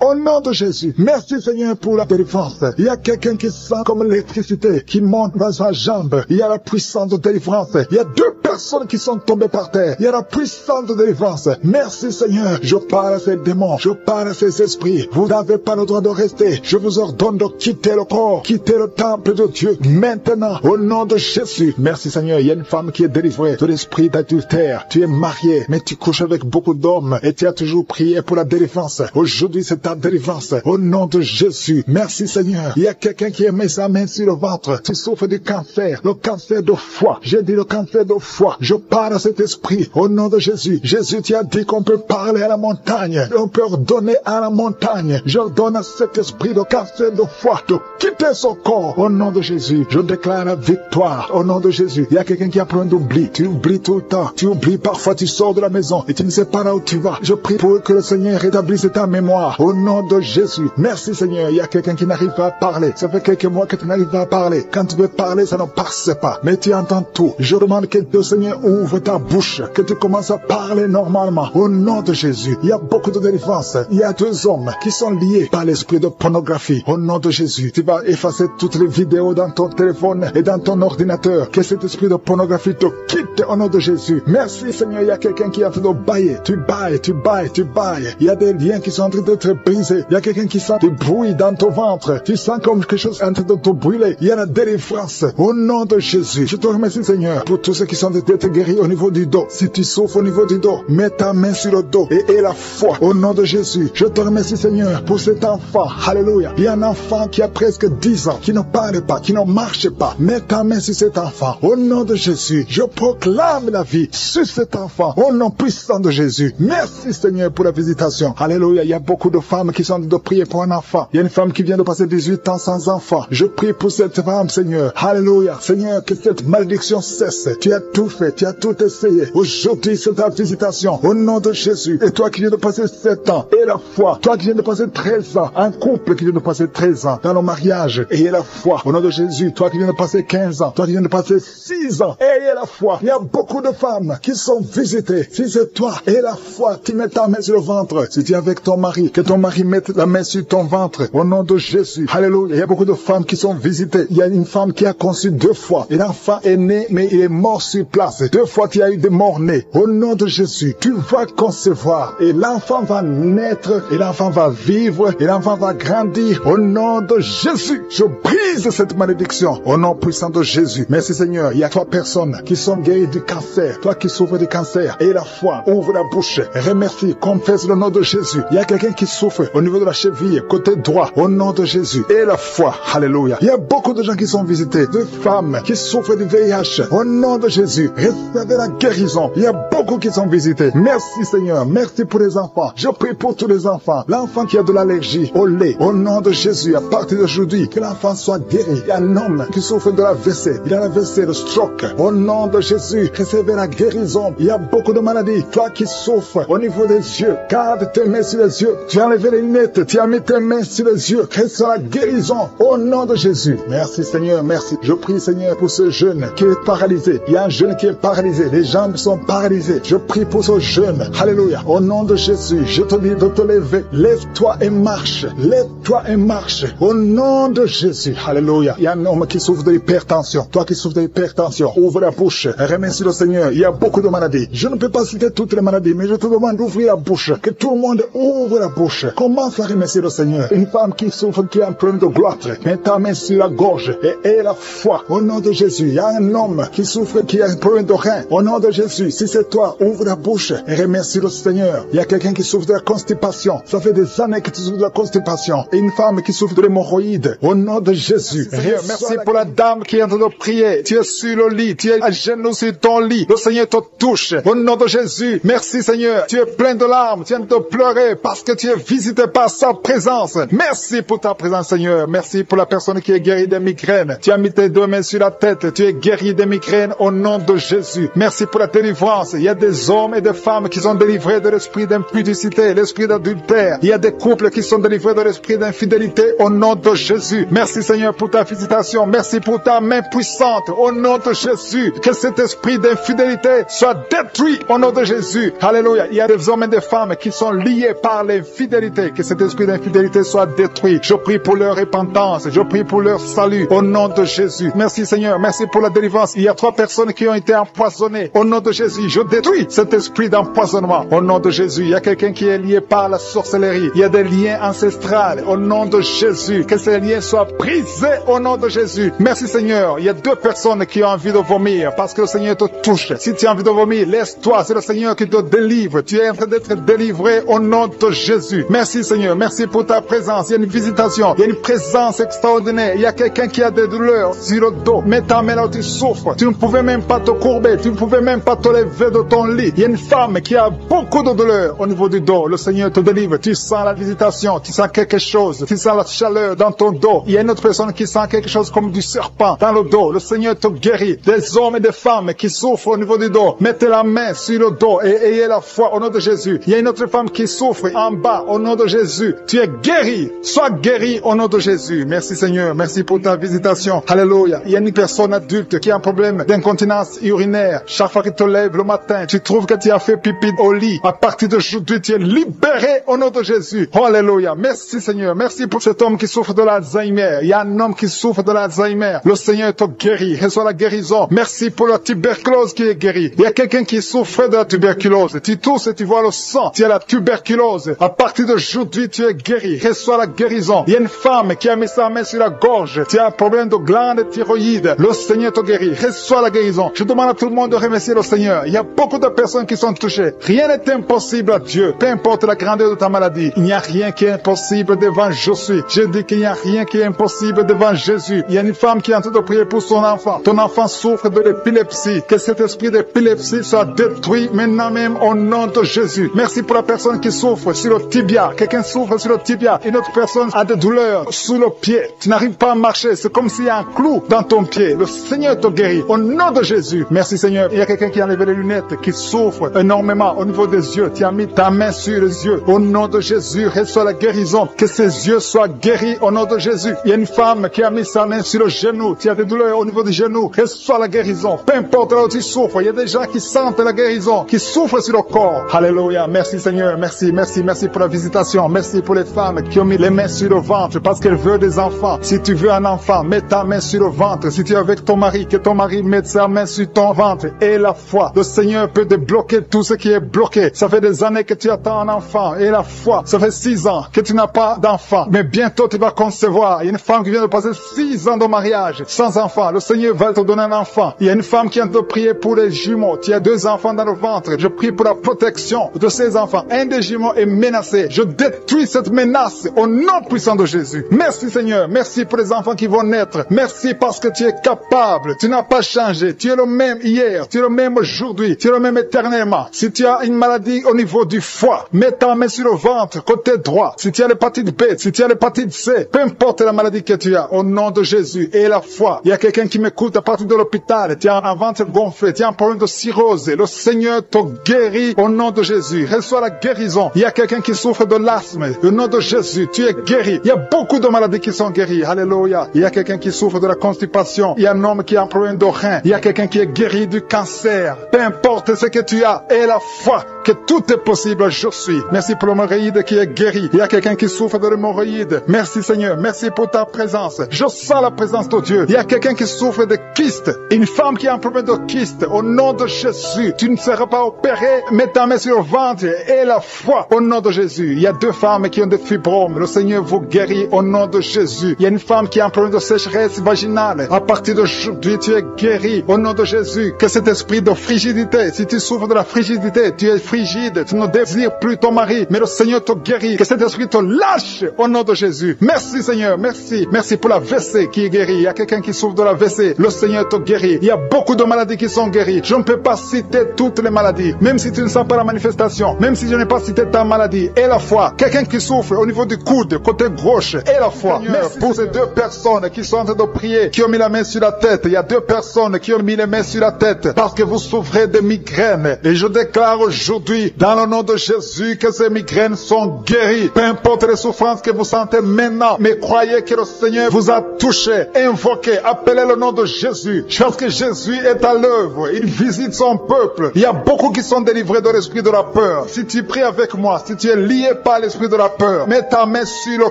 Speaker 2: Au nom de Jésus. Merci Seigneur pour la délivrance. Il y a quelqu'un qui sent comme l'électricité qui monte dans sa jambe. Il y a la puissance de délivrance. Il y a deux personnes qui sont tombées par terre. Il y a la puissance de délivrance. Merci Seigneur. Je parle à ces démons. Je parle à ces esprits. Vous n'avez pas le droit de rester. Je vous ordonne de quitter le corps. Quitter le temple de Dieu. Maintenant. Au nom de Jésus. Merci Seigneur. Il y a une femme qui est délivrée de l'esprit d'adultère. Tu es marié, mais tu couches avec beaucoup d'hommes. Et tu as toujours prié pour la délivrance. Aujourd'hui c'est ta délivrance. Au nom de Jésus. Merci Seigneur. Il y a quelqu'un qui met sa main sur le ventre. Tu souffres du cancer. Le cancer de foie. J'ai dit le cancer de foie. foi, je parle à cet esprit au nom de Jésus. Jésus, tu as dit qu'on peut parler à la montagne, on peut ordonner à la montagne. J'ordonne à cet esprit de cancer de foie de quitter son corps au nom de Jésus. Je déclare la victoire au nom de Jésus. Il y a quelqu'un qui a pris un oubli, tu oublies tout le temps, tu oublies parfois, tu sors de la maison et tu ne sais pas là où tu vas. Je prie pour que le Seigneur rétablisse ta mémoire au nom de Jésus. Merci Seigneur. Il y a quelqu'un qui n'arrive pas à parler, ça fait quelques mois que tu n'arrives pas à parler. Quand tu veux parler, ça ne passe pas, mais tu entends tout. Je demande que le Seigneur ouvre ta bouche, que tu commences à parler normalement au nom de Jésus. Il y a beaucoup de délivrance. Il y a 2 hommes qui sont liés par l'esprit de pornographie au nom de Jésus. Tu vas effacer toutes les vidéos dans ton téléphone et dans ton ordinateur. Que cet esprit de pornographie te quitte au nom de Jésus. Merci Seigneur. Il y a quelqu'un qui est en train de bailler. Tu bailles, tu bailles, tu bailles. Il y a des liens qui sont en train d'être brisés. Il y a quelqu'un qui sent du bruit dans ton ventre. Tu sens comme quelque chose est en train de te brûler. Il y a la délivrance au nom de Jésus. Je te remercie Seigneur pour tous ceux qui sont d'être guéris au niveau du dos. Si tu souffres au niveau du dos, mets ta main sur le dos et aie la foi au nom de Jésus. Je te remercie Seigneur pour cet enfant. Alléluia. Il y a un enfant qui a presque 10 ans, qui ne parle pas, qui ne marche pas. Mets ta main sur cet enfant au nom de Jésus. Je proclame la vie sur cet enfant au nom puissant de Jésus. Merci Seigneur pour la visitation. Alléluia. Il y a beaucoup de femmes qui sont en train de prier pour un enfant. Il y a une femme qui vient de passer 18 ans sans enfant. Je prie pour cette femme Seigneur. Alléluia. Seigneur, que cette malédiction cesse. Tu as tout fait, tu as tout essayé. Aujourd'hui c'est ta visitation au nom de Jésus. Et toi qui viens de passer 7 ans, et la foi. Toi qui viens de passer 13 ans, un couple qui vient de passer 13 ans dans le mariage, ayez la foi au nom de Jésus. Toi qui viens de passer 15 ans, toi qui viens de passer 6 ans, ayez la foi. Il y a beaucoup de femmes qui sont visitées. Si c'est toi, ayez la foi, tu mets ta main sur le ventre. Si tu es avec ton mari, que ton mari mette la main sur ton ventre au nom de Jésus. Alléluia. Il y a beaucoup de femmes qui sont visitées. Il y a une femme qui a conçu 2 fois. Et l'enfant est né, mais il est mort sur place. 2 fois tu as eu des morts-nés. Au nom de Jésus, tu vas concevoir. Et l'enfant va naître, et l'enfant va vivre, et l'enfant va grandir. Au nom de Jésus, je brise cette malédiction. Au nom puissant de Jésus. Merci Seigneur. Il y a 3 personnes qui sont guéries du cancer. Toi qui souffres du cancer, et la foi, ouvre la bouche. Remercie, confesse le nom de Jésus. Il y a quelqu'un qui souffre au niveau de la cheville, côté droit. Au nom de Jésus. Et la foi. Alléluia. Il y a beaucoup de gens qui sont visités. De femmes qui souffrent du VIH. Au nom de Jésus. Recevez la guérison. Il y a beaucoup qui sont visités. Merci Seigneur. Merci pour les enfants. Je prie pour tous les enfants. L'enfant qui a de l'allergie au lait. Au nom de Jésus. À partir d'aujourd'hui, que l'enfant soit guéri. Il y a un homme qui souffre de l'AVC. Il a l'AVC, le stroke. Au nom de Jésus. Recevez la guérison. Il y a beaucoup de maladies. Toi qui souffres au niveau des yeux. Garde tes mains sur les yeux. Tu as enlevé les lunettes. Tu as mis tes mains sur les yeux. Reçois la guérison. Au nom de Jésus. Merci Seigneur. Merci. Je prie Seigneur pour ce jeune qui est paralysé. Il y a un jeune qui est paralysé. Les jambes sont paralysées. Je prie pour ce jeune. Alléluia. Au nom de Jésus, je te dis de te lever. Lève-toi et marche. Lève-toi et marche. Au nom de Jésus. Alléluia. Il y a un homme qui souffre de l'hypertension. Toi qui souffres de l'hypertension, ouvre la bouche. Remercie le Seigneur. Il y a beaucoup de maladies. Je ne peux pas citer toutes les maladies, mais je te demande d'ouvrir la bouche. Que tout le monde ouvre la bouche. Commence à remercier le Seigneur. Une femme qui souffre, qui a un problème de gloître. Mets ta main sur la gorge et aie la foi. Au nom de Jésus. Il y a un homme qui souffre, qui a un problème de rein. Au nom de Jésus. Si c'est toi, ouvre la bouche et remercie le Seigneur. Il y a quelqu'un qui souffre de la constipation. Ça fait des années que tu souffres de la constipation. Et une femme qui souffre de l'hémorroïde. Au nom de Jésus. Merci pour la dame qui est en train de prier. Tu es sur le lit. Tu es à genoux sur ton lit. Le Seigneur te touche. Au nom de Jésus. Merci Seigneur. Tu es plein de larmes. Tu viens de pleurer parce que tu es visité par sa présence. Merci pour ta présence Seigneur. Merci pour la personne qui est guérie des migraines. Tu as mis tes 2 mains sur la tête. Tu es guéri des migraines au nom de Jésus. Merci pour la délivrance. Il y a des hommes et des femmes qui sont délivrés de l'esprit d'impudicité, l'esprit d'adultère. Il y a des couples qui sont délivrés de l'esprit d'infidélité au nom de Jésus. Merci Seigneur pour ta visitation. Merci pour ta main puissante au nom de Jésus. Que cet esprit d'infidélité soit détruit au nom de Jésus. Alléluia. Il y a des hommes et des femmes qui sont liés par l'infidélité. Que cet esprit d'infidélité soit détruit. Je prie pour leur repentance. Je prie pour leur salut au nom de Jésus. Merci Seigneur. Merci pour la délivrance. Il y a 3 personnes qui ont été empoisonnées. Au nom de Jésus, je détruis cet esprit d'empoisonnement. Au nom de Jésus, il y a quelqu'un qui est lié par la sorcellerie. Il y a des liens ancestrales. Au nom de Jésus, que ces liens soient brisés au nom de Jésus. Merci Seigneur. Il y a 2 personnes qui ont envie de vomir parce que le Seigneur te touche. Si tu as envie de vomir, laisse-toi. C'est le Seigneur qui te délivre. Tu es en train d'être délivré au nom de Jésus. Merci Seigneur. Merci pour ta présence. Il y a une visitation. Il y a une présence extraordinaire. Il y a quelqu'un qui a des douleurs sur le dos. Mets ta main là où tu souffres. Tu ne pouvais même pas te courbé, tu ne pouvais même pas te lever de ton lit. Il y a une femme qui a beaucoup de douleur au niveau du dos. Le Seigneur te délivre. Tu sens la visitation, tu sens quelque chose, tu sens la chaleur dans ton dos. Il y a une autre personne qui sent quelque chose comme du serpent dans le dos. Le Seigneur te guérit. Des hommes et des femmes qui souffrent au niveau du dos, mettez la main sur le dos et ayez la foi au nom de Jésus. Il y a une autre femme qui souffre en bas au nom de Jésus. Tu es guéri. Sois guéri au nom de Jésus. Merci Seigneur. Merci pour ta visitation. Alléluia. Il y a une personne adulte qui a un problème d'incontinence urinaire. Chaque fois que tu te lèves le matin, tu trouves que tu as fait pipi au lit. À partir d'aujourd'hui, tu es libéré au nom de Jésus. Oh, alléluia. Merci Seigneur. Merci pour cet homme qui souffre de l'Alzheimer. Il y a un homme qui souffre de l'Alzheimer. Le Seigneur te guérit. Reçois la guérison. Merci pour la tuberculose qui est guérie. Il y a quelqu'un qui souffre de la tuberculose. Tu tousses et tu vois le sang. Tu as la tuberculose. À partir d'aujourd'hui, tu es guéri. Reçois la guérison. Il y a une femme qui a mis sa main sur la gorge. Tu as un problème de glande thyroïde. Le Seigneur te guérit. Reçois la guérison. Je demande à tout le monde de remercier le Seigneur. Il y a beaucoup de personnes qui sont touchées. Rien n'est impossible à Dieu. Peu importe la grandeur de ta maladie. Il n'y a rien qui est impossible devant je suis. Je dis qu'il n'y a rien qui est impossible devant Jésus. Il y a une femme qui est en train de prier pour son enfant. Ton enfant souffre de l'épilepsie. Que cet esprit d'épilepsie soit détruit maintenant même au nom de Jésus. Merci pour la personne qui souffre sur le tibia. Quelqu'un souffre sur le tibia. Une autre personne a des douleurs sous le pied. Tu n'arrives pas à marcher. C'est comme s'il y a un clou dans ton pied. Le Seigneur te guérit. Au nom de Jésus. Merci Seigneur. Il y a quelqu'un qui a enlevé les lunettes, qui souffre énormément au niveau des yeux. Tu as mis ta main sur les yeux. Au nom de Jésus, reçois la guérison. Que ses yeux soient guéris au nom de Jésus. Il y a une femme qui a mis sa main sur le genou. Tu as des douleurs au niveau du genou. Reçois la guérison. Peu importe là où tu souffres. Il y a des gens qui sentent la guérison, qui souffrent sur le corps. Alléluia. Merci Seigneur. Merci, merci, merci pour la visitation. Merci pour les femmes qui ont mis les mains sur le ventre parce qu'elles veulent des enfants. Si tu veux un enfant, mets ta main sur le ventre. Si tu es avec ton mari, que ton mari mette sa main sur ton ventre. Et la foi. Le Seigneur peut débloquer tout ce qui est bloqué. Ça fait des années que tu attends un enfant. Et la foi. Ça fait 6 ans que tu n'as pas d'enfant. Mais bientôt tu vas concevoir. Il y a une femme qui vient de passer 6 ans de mariage sans enfant. Le Seigneur va te donner un enfant. Il y a une femme qui vient de prier pour les jumeaux. Tu as 2 enfants dans le ventre. Je prie pour la protection de ces enfants. Un des jumeaux est menacé. Je détruis cette menace au nom puissant de Jésus. Merci Seigneur. Merci pour les enfants qui vont naître. Merci parce que tu es capable. Tu n'as pas changé. Tu es le même hier. Tu es le même aujourd'hui. Tu es le même éternellement. Si tu as une maladie au niveau du foie, mets ta main sur le ventre, côté droit. Si tu as l'hépatite B, si tu as l'hépatite C, peu importe la maladie que tu as, au nom de Jésus et la foi. Il y a quelqu'un qui m'écoute à partir de l'hôpital. Tu as un ventre gonflé. Tu as un problème de cirrhose. Le Seigneur te guérit au nom de Jésus. Reçois la guérison. Il y a quelqu'un qui souffre de l'asthme. Au nom de Jésus, tu es guéri. Il y a beaucoup de maladies qui sont guéries. Alléluia. Il y a quelqu'un qui souffre de la constipation. Il y a un homme qui a un problème de rein. Il y a quelqu'un qui est guéri du cancer. Peu importe ce que tu as, et la foi que tout est possible, je suis. Merci pour l'hémorroïde qui est guéri. Il y a quelqu'un qui souffre de l'hémorroïde. Merci Seigneur. Merci pour ta présence. Je sens la présence de Dieu. Il y a quelqu'un qui souffre de kyste. Une femme qui a un problème de kyste. Au nom de Jésus, tu ne seras pas opéré. Mets ta main sur le ventre et la foi. Au nom de Jésus. Il y a 2 femmes qui ont des fibromes. Le Seigneur vous guérit au nom de Jésus. Il y a une femme qui a un problème de sécheresse vaginale. À partir d'aujourd'hui, tu es guéri au nom de Jésus. Que cet esprit de frigidité, si tu souffres de la frigidité, tu es frigide, tu ne désires plus ton mari, mais le Seigneur te guérit. Que cet esprit te lâche au nom de Jésus. Merci Seigneur, merci. Merci pour la WC qui est guérie. Il y a quelqu'un qui souffre de la WC. Le Seigneur te guérit. Il y a beaucoup de maladies qui sont guéries. Je ne peux pas citer toutes les maladies. Même si tu ne sens pas la manifestation, même si je n'ai pas cité ta maladie, et la foi. Quelqu'un qui souffre au niveau du coude, côté gauche, et la foi. Merci pour ces 2 personnes qui sont en train de prier, qui ont mis la main sur la tête. Il y a 2 personnes qui ont mis les mains sur la tête parce que vous souffrez de migraines. Et je déclare aujourd'hui, dans le nom de Jésus, que ces migraines sont guéries. Peu importe les souffrances que vous sentez maintenant, mais croyez que le Seigneur vous a touché. Invoquez, appelez le nom de Jésus. Parce que Jésus est à l'œuvre. Il visite son peuple. Il y a beaucoup qui sont délivrés de l'esprit de la peur. Si tu pries avec moi, si tu es lié par l'esprit de la peur, mets ta main sur le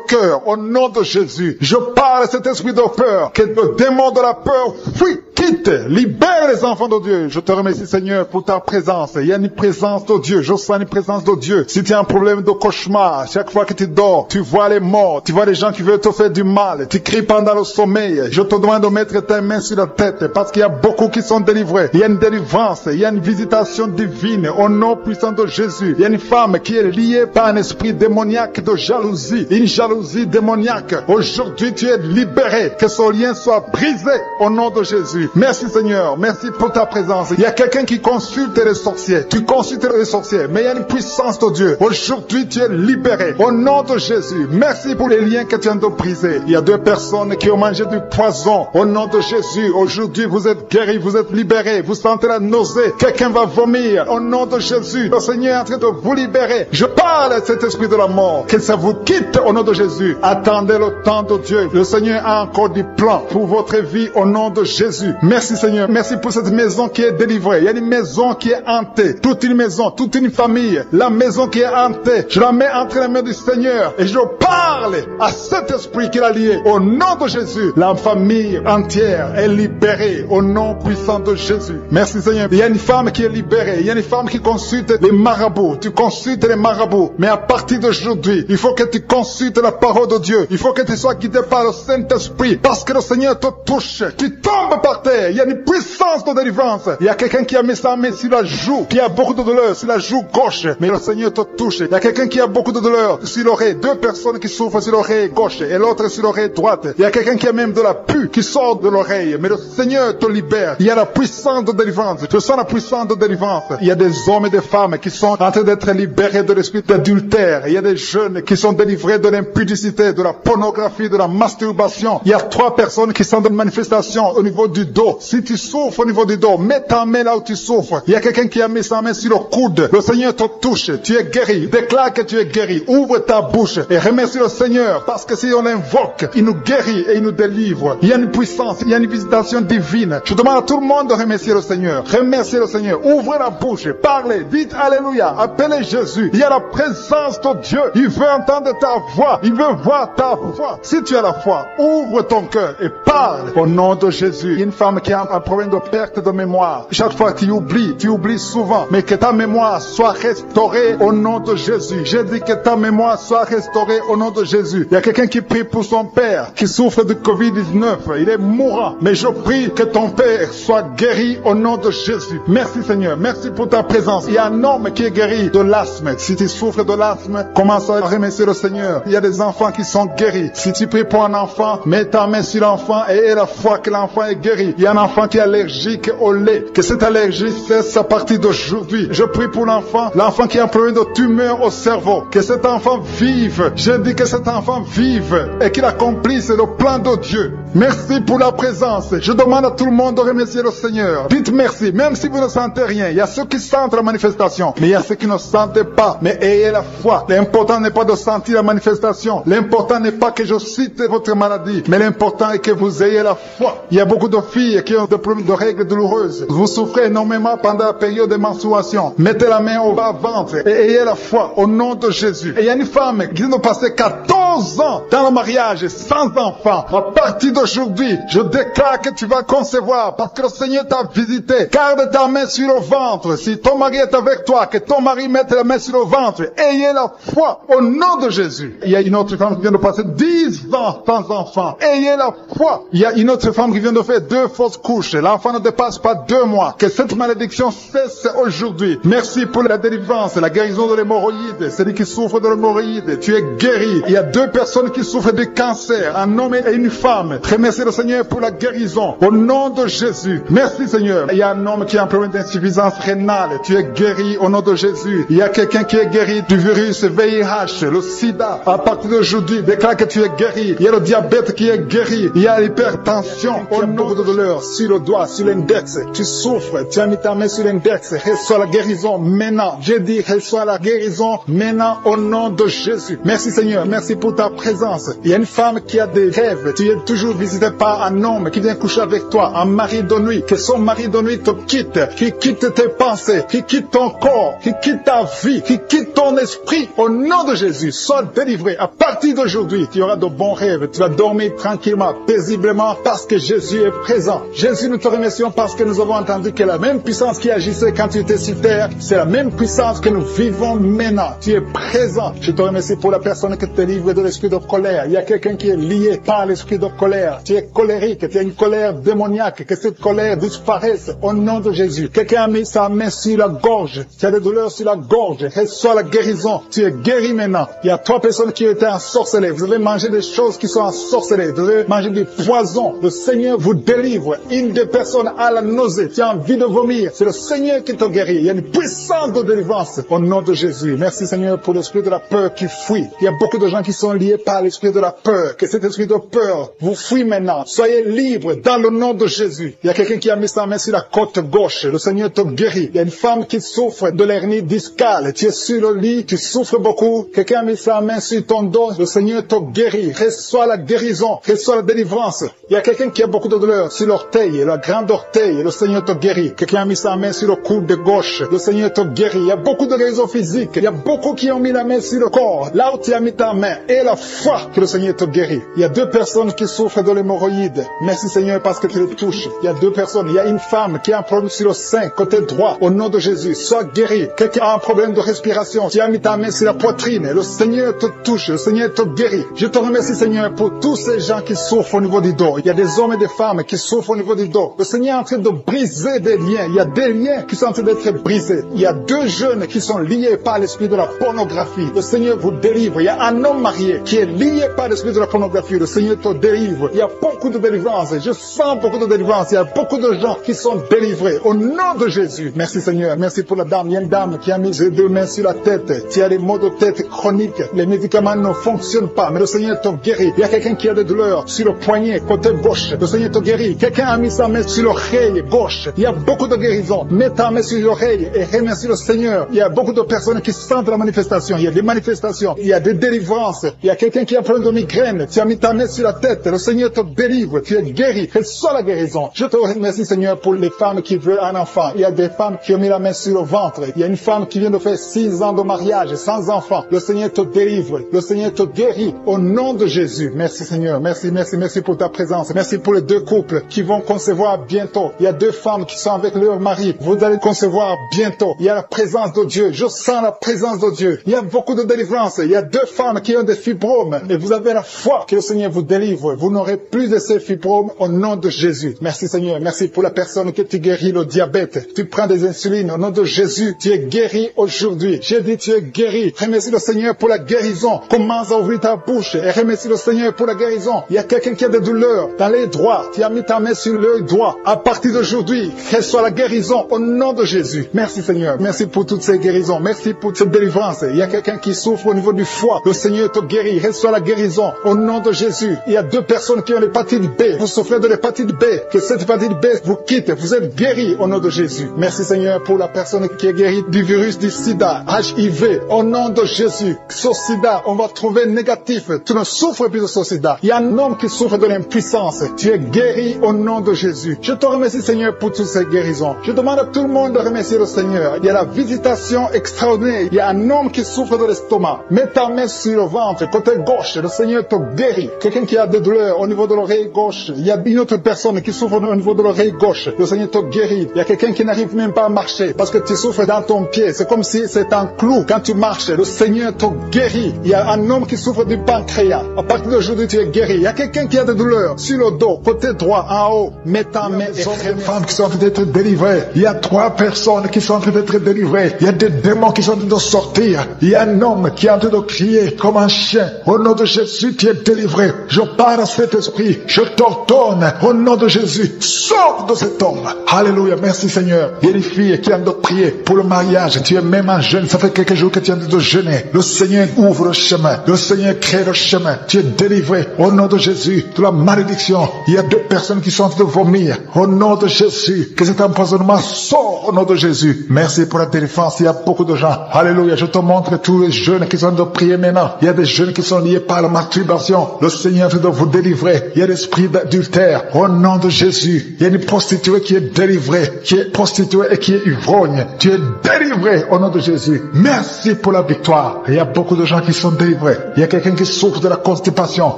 Speaker 2: cœur au nom de Jésus. Je parle à cet esprit de peur, que le démon de la peur fuit, quitte, libère les enfants de Dieu. Je te remercie Seigneur pour ta présence. Il y a une présence de Dieu. Je sens une présence de Dieu. Si tu as un problème de cauchemar, chaque fois que tu dors, tu vois les morts, tu vois les gens qui veulent te faire du mal, tu cries pendant le sommeil. Je te demande de mettre ta main sur la tête parce qu'il y a beaucoup qui sont délivrés. Il y a une délivrance, il y a une visitation divine au nom puissant de Jésus. Il y a une femme qui est liée par un esprit démoniaque de jalousie, une jalousie démoniaque. Aujourd'hui, tu es libéré. Que ce lien soit brisé au nom de Jésus. Merci Seigneur, merci pour ta présence. Il y a quelqu'un qui consulte les sorciers. Tu consultes les sorciers, mais il y a une puissance de Dieu. Aujourd'hui, tu es libéré. Au nom de Jésus, merci pour les liens que tu viens de briser. Il y a 2 personnes qui ont mangé du poison. Au nom de Jésus, aujourd'hui, vous êtes guéris, vous êtes libérés. Vous sentez la nausée. Quelqu'un va vomir. Au nom de Jésus, le Seigneur est en train de vous libérer. Je parle à cet esprit de la mort. Que ça vous quitte au nom de Jésus. Attendez le temps de Dieu. Le Seigneur a encore du plan pour votre vie au nom de Jésus. Merci Seigneur. Merci pour cette maison qui est délivrée. Il y a une maison qui est hantée. Toute une maison, toute une famille. La maison qui est hantée. Je la mets entre les mains du Seigneur. Et je parle à cet esprit qui l'a lié. Au nom de Jésus, la famille entière est libérée au nom puissant de Jésus. Merci Seigneur. Il y a une femme qui est libérée. Il y a une femme qui consulte les marabouts. Tu consultes les marabouts. Mais à partir d'aujourd'hui, il faut que tu consultes la parole de Dieu. Il faut que tu sois guidé par le Saint-Esprit. Parce que le Seigneur te touche. Tu tombes par terre. Il y a une puissance de délivrance. Il y a quelqu'un qui a mis sa main sur la joue, qui a beaucoup de douleur sur la joue gauche. Mais le Seigneur te touche. Il y a quelqu'un qui a beaucoup de douleur sur l'oreille. 2 personnes qui souffrent sur l'oreille gauche et l'autre sur l'oreille droite. Il y a quelqu'un qui a même de la pus qui sort de l'oreille. Mais le Seigneur te libère. Il y a la puissance de délivrance. Je sens la puissance de délivrance. Il y a des hommes et des femmes qui sont en train d'être libérés de l'esprit d'adultère. Il y a des jeunes qui sont délivrés de l'impudicité, de la pornographie, de la masturbation. Il y a 3 personnes qui sont dans une manifestation au niveau du dos. Si tu souffres au niveau du dos, mets ta main là où tu souffres. Il y a quelqu'un qui a mis sa main sur le coude. Le Seigneur te touche. Tu es guéri. Déclare que tu es guéri. Ouvre ta bouche et remercie le Seigneur. Parce que si on l'invoque, il nous guérit et il nous délivre. Il y a une puissance, il y a une visitation divine. Je demande à tout le monde de remercier le Seigneur. Remerciez le Seigneur. Ouvrez la bouche. Parlez. Dites Alléluia. Appelez Jésus. Il y a la présence de Dieu. Il veut entendre ta voix. Il veut voir ta foi. Si tu as la foi, ouvre ton cœur et parle au nom de Jésus. Il y a une femme qui a un problème de perte de mémoire. Chaque fois tu oublies souvent. Mais que ta mémoire soit restaurée au nom de Jésus. J'ai dit que ta mémoire soit restaurée au nom de Jésus. Il y a quelqu'un qui prie pour son père qui souffre de Covid-19. Il est mourant. Mais je prie que ton père soit guéri au nom de Jésus. Merci Seigneur. Merci pour ta présence. Il y a un homme qui est guéri de l'asthme. Si tu souffres de l'asthme, commence à remercier le Seigneur. Il y a des enfants qui sont guéris. Si tu pries pour un enfant, mets ta main sur l'enfant et aie la foi que l'enfant est guéri. Il y a un enfant qui est allergique au lait. Que cette allergie cesse à partir d'aujourd'hui. Je prie pour l'enfant qui a un problème de tumeur au cerveau. Que cet enfant vive. Je dis que cet enfant vive et qu'il accomplisse le plan de Dieu. Merci pour la présence. Je demande à tout le monde de remercier le Seigneur. Dites merci, même si vous ne sentez rien. Il y a ceux qui sentent la manifestation, mais il y a ceux qui ne sentent pas. Mais ayez la foi. L'important n'est pas de sentir la manifestation. L'important n'est pas que je cite votre maladie, mais l'important est que vous ayez la foi. Il y a beaucoup de filles qui ont des problèmes de règles douloureuses. Vous souffrez énormément pendant la période de menstruation. Mettez la main au bas-ventre et ayez la foi au nom de Jésus. Et il y a une femme qui vient de passer 14 ans dans le mariage sans enfant. À partir d'aujourd'hui, je déclare que tu vas concevoir parce que le Seigneur t'a visité. Garde ta main sur le ventre. Si ton mari est avec toi, que ton mari mette la main sur le ventre. Ayez la foi au nom de Jésus. Il y a une autre femme qui vient de passer 10 ans sans enfant. Ayez la foi. Il y a une autre femme qui vient de faire 2 fausses couches. L'enfant ne dépasse pas 2 mois. Que cette malédiction cesse aujourd'hui. Merci pour la délivrance, la guérison de l'hémorroïde. Celui qui souffre de l'hémorroïde, tu es guéri. Il y a 2 personnes qui souffrent de cancer, un homme et une femme. Remerciez le Seigneur pour la guérison. Au nom de Jésus. Merci Seigneur. Il y a un homme qui a un problème d'insuffisance rénale. Tu es guéri au nom de Jésus. Il y a quelqu'un qui est guéri du virus VIH, le sida. À partir d'aujourd'hui, déclare que tu es guéri. Il y a le diabète qui est guéri. Il y a l'hypertension. Au nom de douleur sur le doigt, sur l'index. Tu souffres. Tu as mis ta main sur l'index. Reçois la guérison maintenant. J'ai dit, reçois la guérison maintenant au nom de Jésus. Merci Seigneur. Merci pour ta présence. Il y a une femme qui a des rêves. Tu es toujours visité par un homme qui vient coucher avec toi, un mari de nuit. Que son mari de nuit te quitte, qui quitte tes pensées, qui quitte ton corps, qui quitte ta vie, qui quitte ton esprit. Au nom de Jésus, sois délivré. À partir d'aujourd'hui, tu auras de bons rêves. Tu vas dormir tranquillement, paisiblement, parce que Jésus est présent. Jésus, nous te remercions parce que nous avons entendu que la même puissance qui agissait quand tu étais sur terre, c'est la même puissance que nous vivons maintenant. Tu es présent. Je te remercie pour la personne qui te livre de l'esprit de colère. Il y a quelqu'un qui est lié par l'esprit de colère. Tu es colérique, tu as une colère démoniaque, que cette colère disparaisse au nom de Jésus. Quelqu'un a mis sa main sur la gorge. Tu as des douleurs sur la gorge. Reçois la guérison. Tu es guéri maintenant. Il y a 3 personnes qui étaient ensorcelées. Vous avez mangé des choses qui sont ensorcelées. Vous avez mangé du poison. Le Seigneur vous délivre délivre. Une des personnes a la nausée, tu as envie de vomir. C'est le Seigneur qui te guérit. Il y a une puissance de délivrance au nom de Jésus. Merci Seigneur pour l'esprit de la peur qui fuit. Il y a beaucoup de gens qui sont liés par l'esprit de la peur. Que cet esprit de peur vous fuit maintenant. Soyez libres dans le nom de Jésus. Il y a quelqu'un qui a mis sa main sur la côte gauche. Le Seigneur te guérit. Il y a une femme qui souffre de l'hernie discale. Tu es sur le lit, tu souffres beaucoup. Quelqu'un a mis sa main sur ton dos. Le Seigneur te guérit. Reçois la guérison. Reçois la délivrance. Il y a quelqu'un qui a beaucoup de douleur sur l'orteil, la grande orteil. Le Seigneur te guérit. Quelqu'un a mis sa main sur le coude de gauche. Le Seigneur te guérit. Il y a beaucoup de guérisons physiques. Il y a beaucoup qui ont mis la main sur le corps. Là où tu as mis ta main. Et la foi que le Seigneur te guérit. Il y a 2 personnes qui souffrent de l'hémorroïde. Merci Seigneur parce que tu les touches. Il y a 2 personnes. Il y a une femme qui a un problème sur le sein, côté droit. Au nom de Jésus, sois guéri. Quelqu'un a un problème de respiration. Tu as mis ta main sur la poitrine. Le Seigneur te touche. Le Seigneur te guérit. Je te remercie Seigneur pour tous ces gens qui souffrent au niveau du dos. Il y a des hommes et des femmes qui souffrent au niveau du dos. Le Seigneur est en train de briser des liens. Il y a des liens qui sont en train d'être brisés. Il y a 2 jeunes qui sont liés par l'esprit de la pornographie. Le Seigneur vous délivre. Il y a un homme marié qui est lié par l'esprit de la pornographie. Le Seigneur te délivre. Il y a beaucoup de délivrance. Je sens beaucoup de délivrance. Il y a beaucoup de gens qui sont délivrés au nom de Jésus. Merci Seigneur. Merci pour la dame. Il y a une dame qui a mis ses 2 mains sur la tête. Tu as des maux de tête chroniques. Les médicaments ne fonctionnent pas. Mais le Seigneur te guérit. Il y a quelqu'un qui a des douleurs sur le poignet, côté gauche. Le Seigneur te guérit. Quelqu'un a mis sa main sur l'oreille gauche. Il y a beaucoup de guérisons. Mets ta main sur l'oreille et remercie le Seigneur. Il y a beaucoup de personnes qui sentent la manifestation. Il y a des manifestations. Il y a des délivrances. Il y a quelqu'un qui a un problème de migraine. Tu as mis ta main sur la tête. Le Seigneur te délivre. Tu es guéri. Reçois la guérison. Je te remercie Seigneur pour les femmes qui veulent un enfant. Il y a des femmes qui ont mis la main sur le ventre. Il y a une femme qui vient de faire 6 ans de mariage sans enfant. Le Seigneur te délivre. Le Seigneur te guérit au nom de Jésus. Merci Seigneur. Merci, merci, merci pour ta présence. Merci pour les 2 couples qui vont concevoir bientôt. Il y a 2 femmes qui sont avec leur mari. Vous allez concevoir bientôt. Il y a la présence de Dieu. Je sens la présence de Dieu. Il y a beaucoup de délivrance. Il y a 2 femmes qui ont des fibromes. Et vous avez la foi que le Seigneur vous délivre. Vous n'aurez plus de ces fibromes au nom de Jésus. Merci Seigneur. Merci pour la personne que tu guéris le diabète. Tu prends des insulines au nom de Jésus. Tu es guéri aujourd'hui. J'ai dit tu es guéri. Remercie le Seigneur pour la guérison. Commence à ouvrir ta bouche et remercie le Seigneur pour la guérison. Il y a quelqu'un qui a des douleurs dans l'œil droit. Tu as mis ta main sur l'œil droit. À partir d'aujourd'hui, reçois la guérison au nom de Jésus. Merci Seigneur. Merci pour toutes ces guérisons. Merci pour cette délivrance. Il y a quelqu'un qui souffre au niveau du foie. Le Seigneur te guérit. Reçois la guérison au nom de Jésus. Il y a 2 personnes qui ont l'hépatite B. Vous souffrez de l'hépatite B. Que cette hépatite B vous quitte. Vous êtes guéris au nom de Jésus. Merci Seigneur pour la personne qui est guérie du virus du sida, HIV. Au nom de Jésus. Ce sida, on va trouver négatif. Tu ne souffres plus de ce sida. Il y a un homme qui souffre de l'impuissance. Tu es guéri au nom de Jésus. Je te remercie Seigneur pour toutes ces guérisons. Je demande à tout le monde de remercier le Seigneur. Il y a la visitation extraordinaire. Il y a un homme qui souffre de l'estomac. Mets ta main sur le ventre, côté gauche. Le Seigneur te guérit. Quelqu'un qui a des douleurs au niveau de l'oreille gauche. Il y a une autre personne qui souffre au niveau de l'oreille gauche. Le Seigneur te guérit. Il y a quelqu'un qui n'arrive même pas à marcher parce que tu souffres dans ton pied. C'est comme si c'est un clou. Quand tu marches, le Seigneur te guérit. Il y a un homme qui souffre du pancréas. À partir d'aujourd'hui, tu es guéri. Il y a quelqu'un qui a des douleurs sur le dos, côté droit, en haut. Mets ta main. Il y a des femmes qui sont en train d'être délivrées. Il y a 3 personnes qui sont en train d'être délivrées. Il y a des démons qui sont en train de sortir. Il y a un homme qui est en train de crier comme un chien. Au nom de Jésus, tu es délivré. Je parle à cet esprit. Je t'ordonne. Au nom de Jésus, sors de cet homme. Alléluia. Merci Seigneur. Il y a des filles qui ont de prier pour le mariage. Tu es même un jeune. Ça fait quelques jours que tu es en train de jeûner. Le Seigneur ouvre le chemin. Le Seigneur crée le chemin. Tu es délivré. Au nom de Jésus, de la malédiction. Il y a 2 personnes qui sont en train de vomir. Au nom de Jésus, que cet empoisonnement sort au nom de Jésus. Merci pour la délivrance. Il y a beaucoup de gens. Alléluia. Je te montre tous les jeunes qui sont en train de prier maintenant. Il y a des jeunes qui sont liés par la masturbation. Le Seigneur veut vous délivrer. Il y a l'esprit d'adultère. Au nom de Jésus, il y a une prostituée qui est délivrée, qui est prostituée et qui est ivrogne. Tu es délivré au nom de Jésus. Merci pour la victoire. Il y a beaucoup de gens qui sont délivrés. Il y a quelqu'un qui souffre de la constipation.